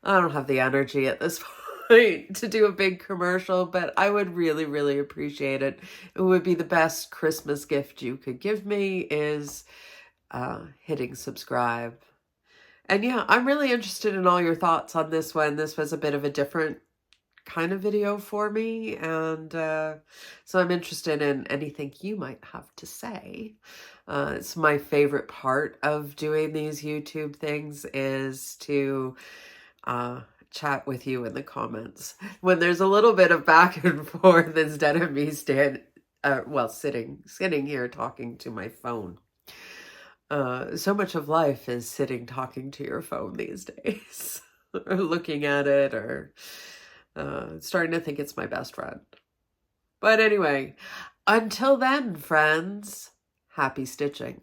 I don't have the energy at this point to do a big commercial, but I would really, really appreciate it. It would be the best Christmas gift you could give me is hitting subscribe. And yeah, I'm really interested in all your thoughts on this one. This was a bit of a different kind of video for me, and so I'm interested in anything you might have to say. It's my favorite part of doing these YouTube things is to chat with you in the comments when there's a little bit of back and forth instead of me well, sitting here talking to my phone. So much of life is sitting talking to your phone these days, or looking at it, or starting to think it's my best friend. But anyway, until then, friends, happy stitching.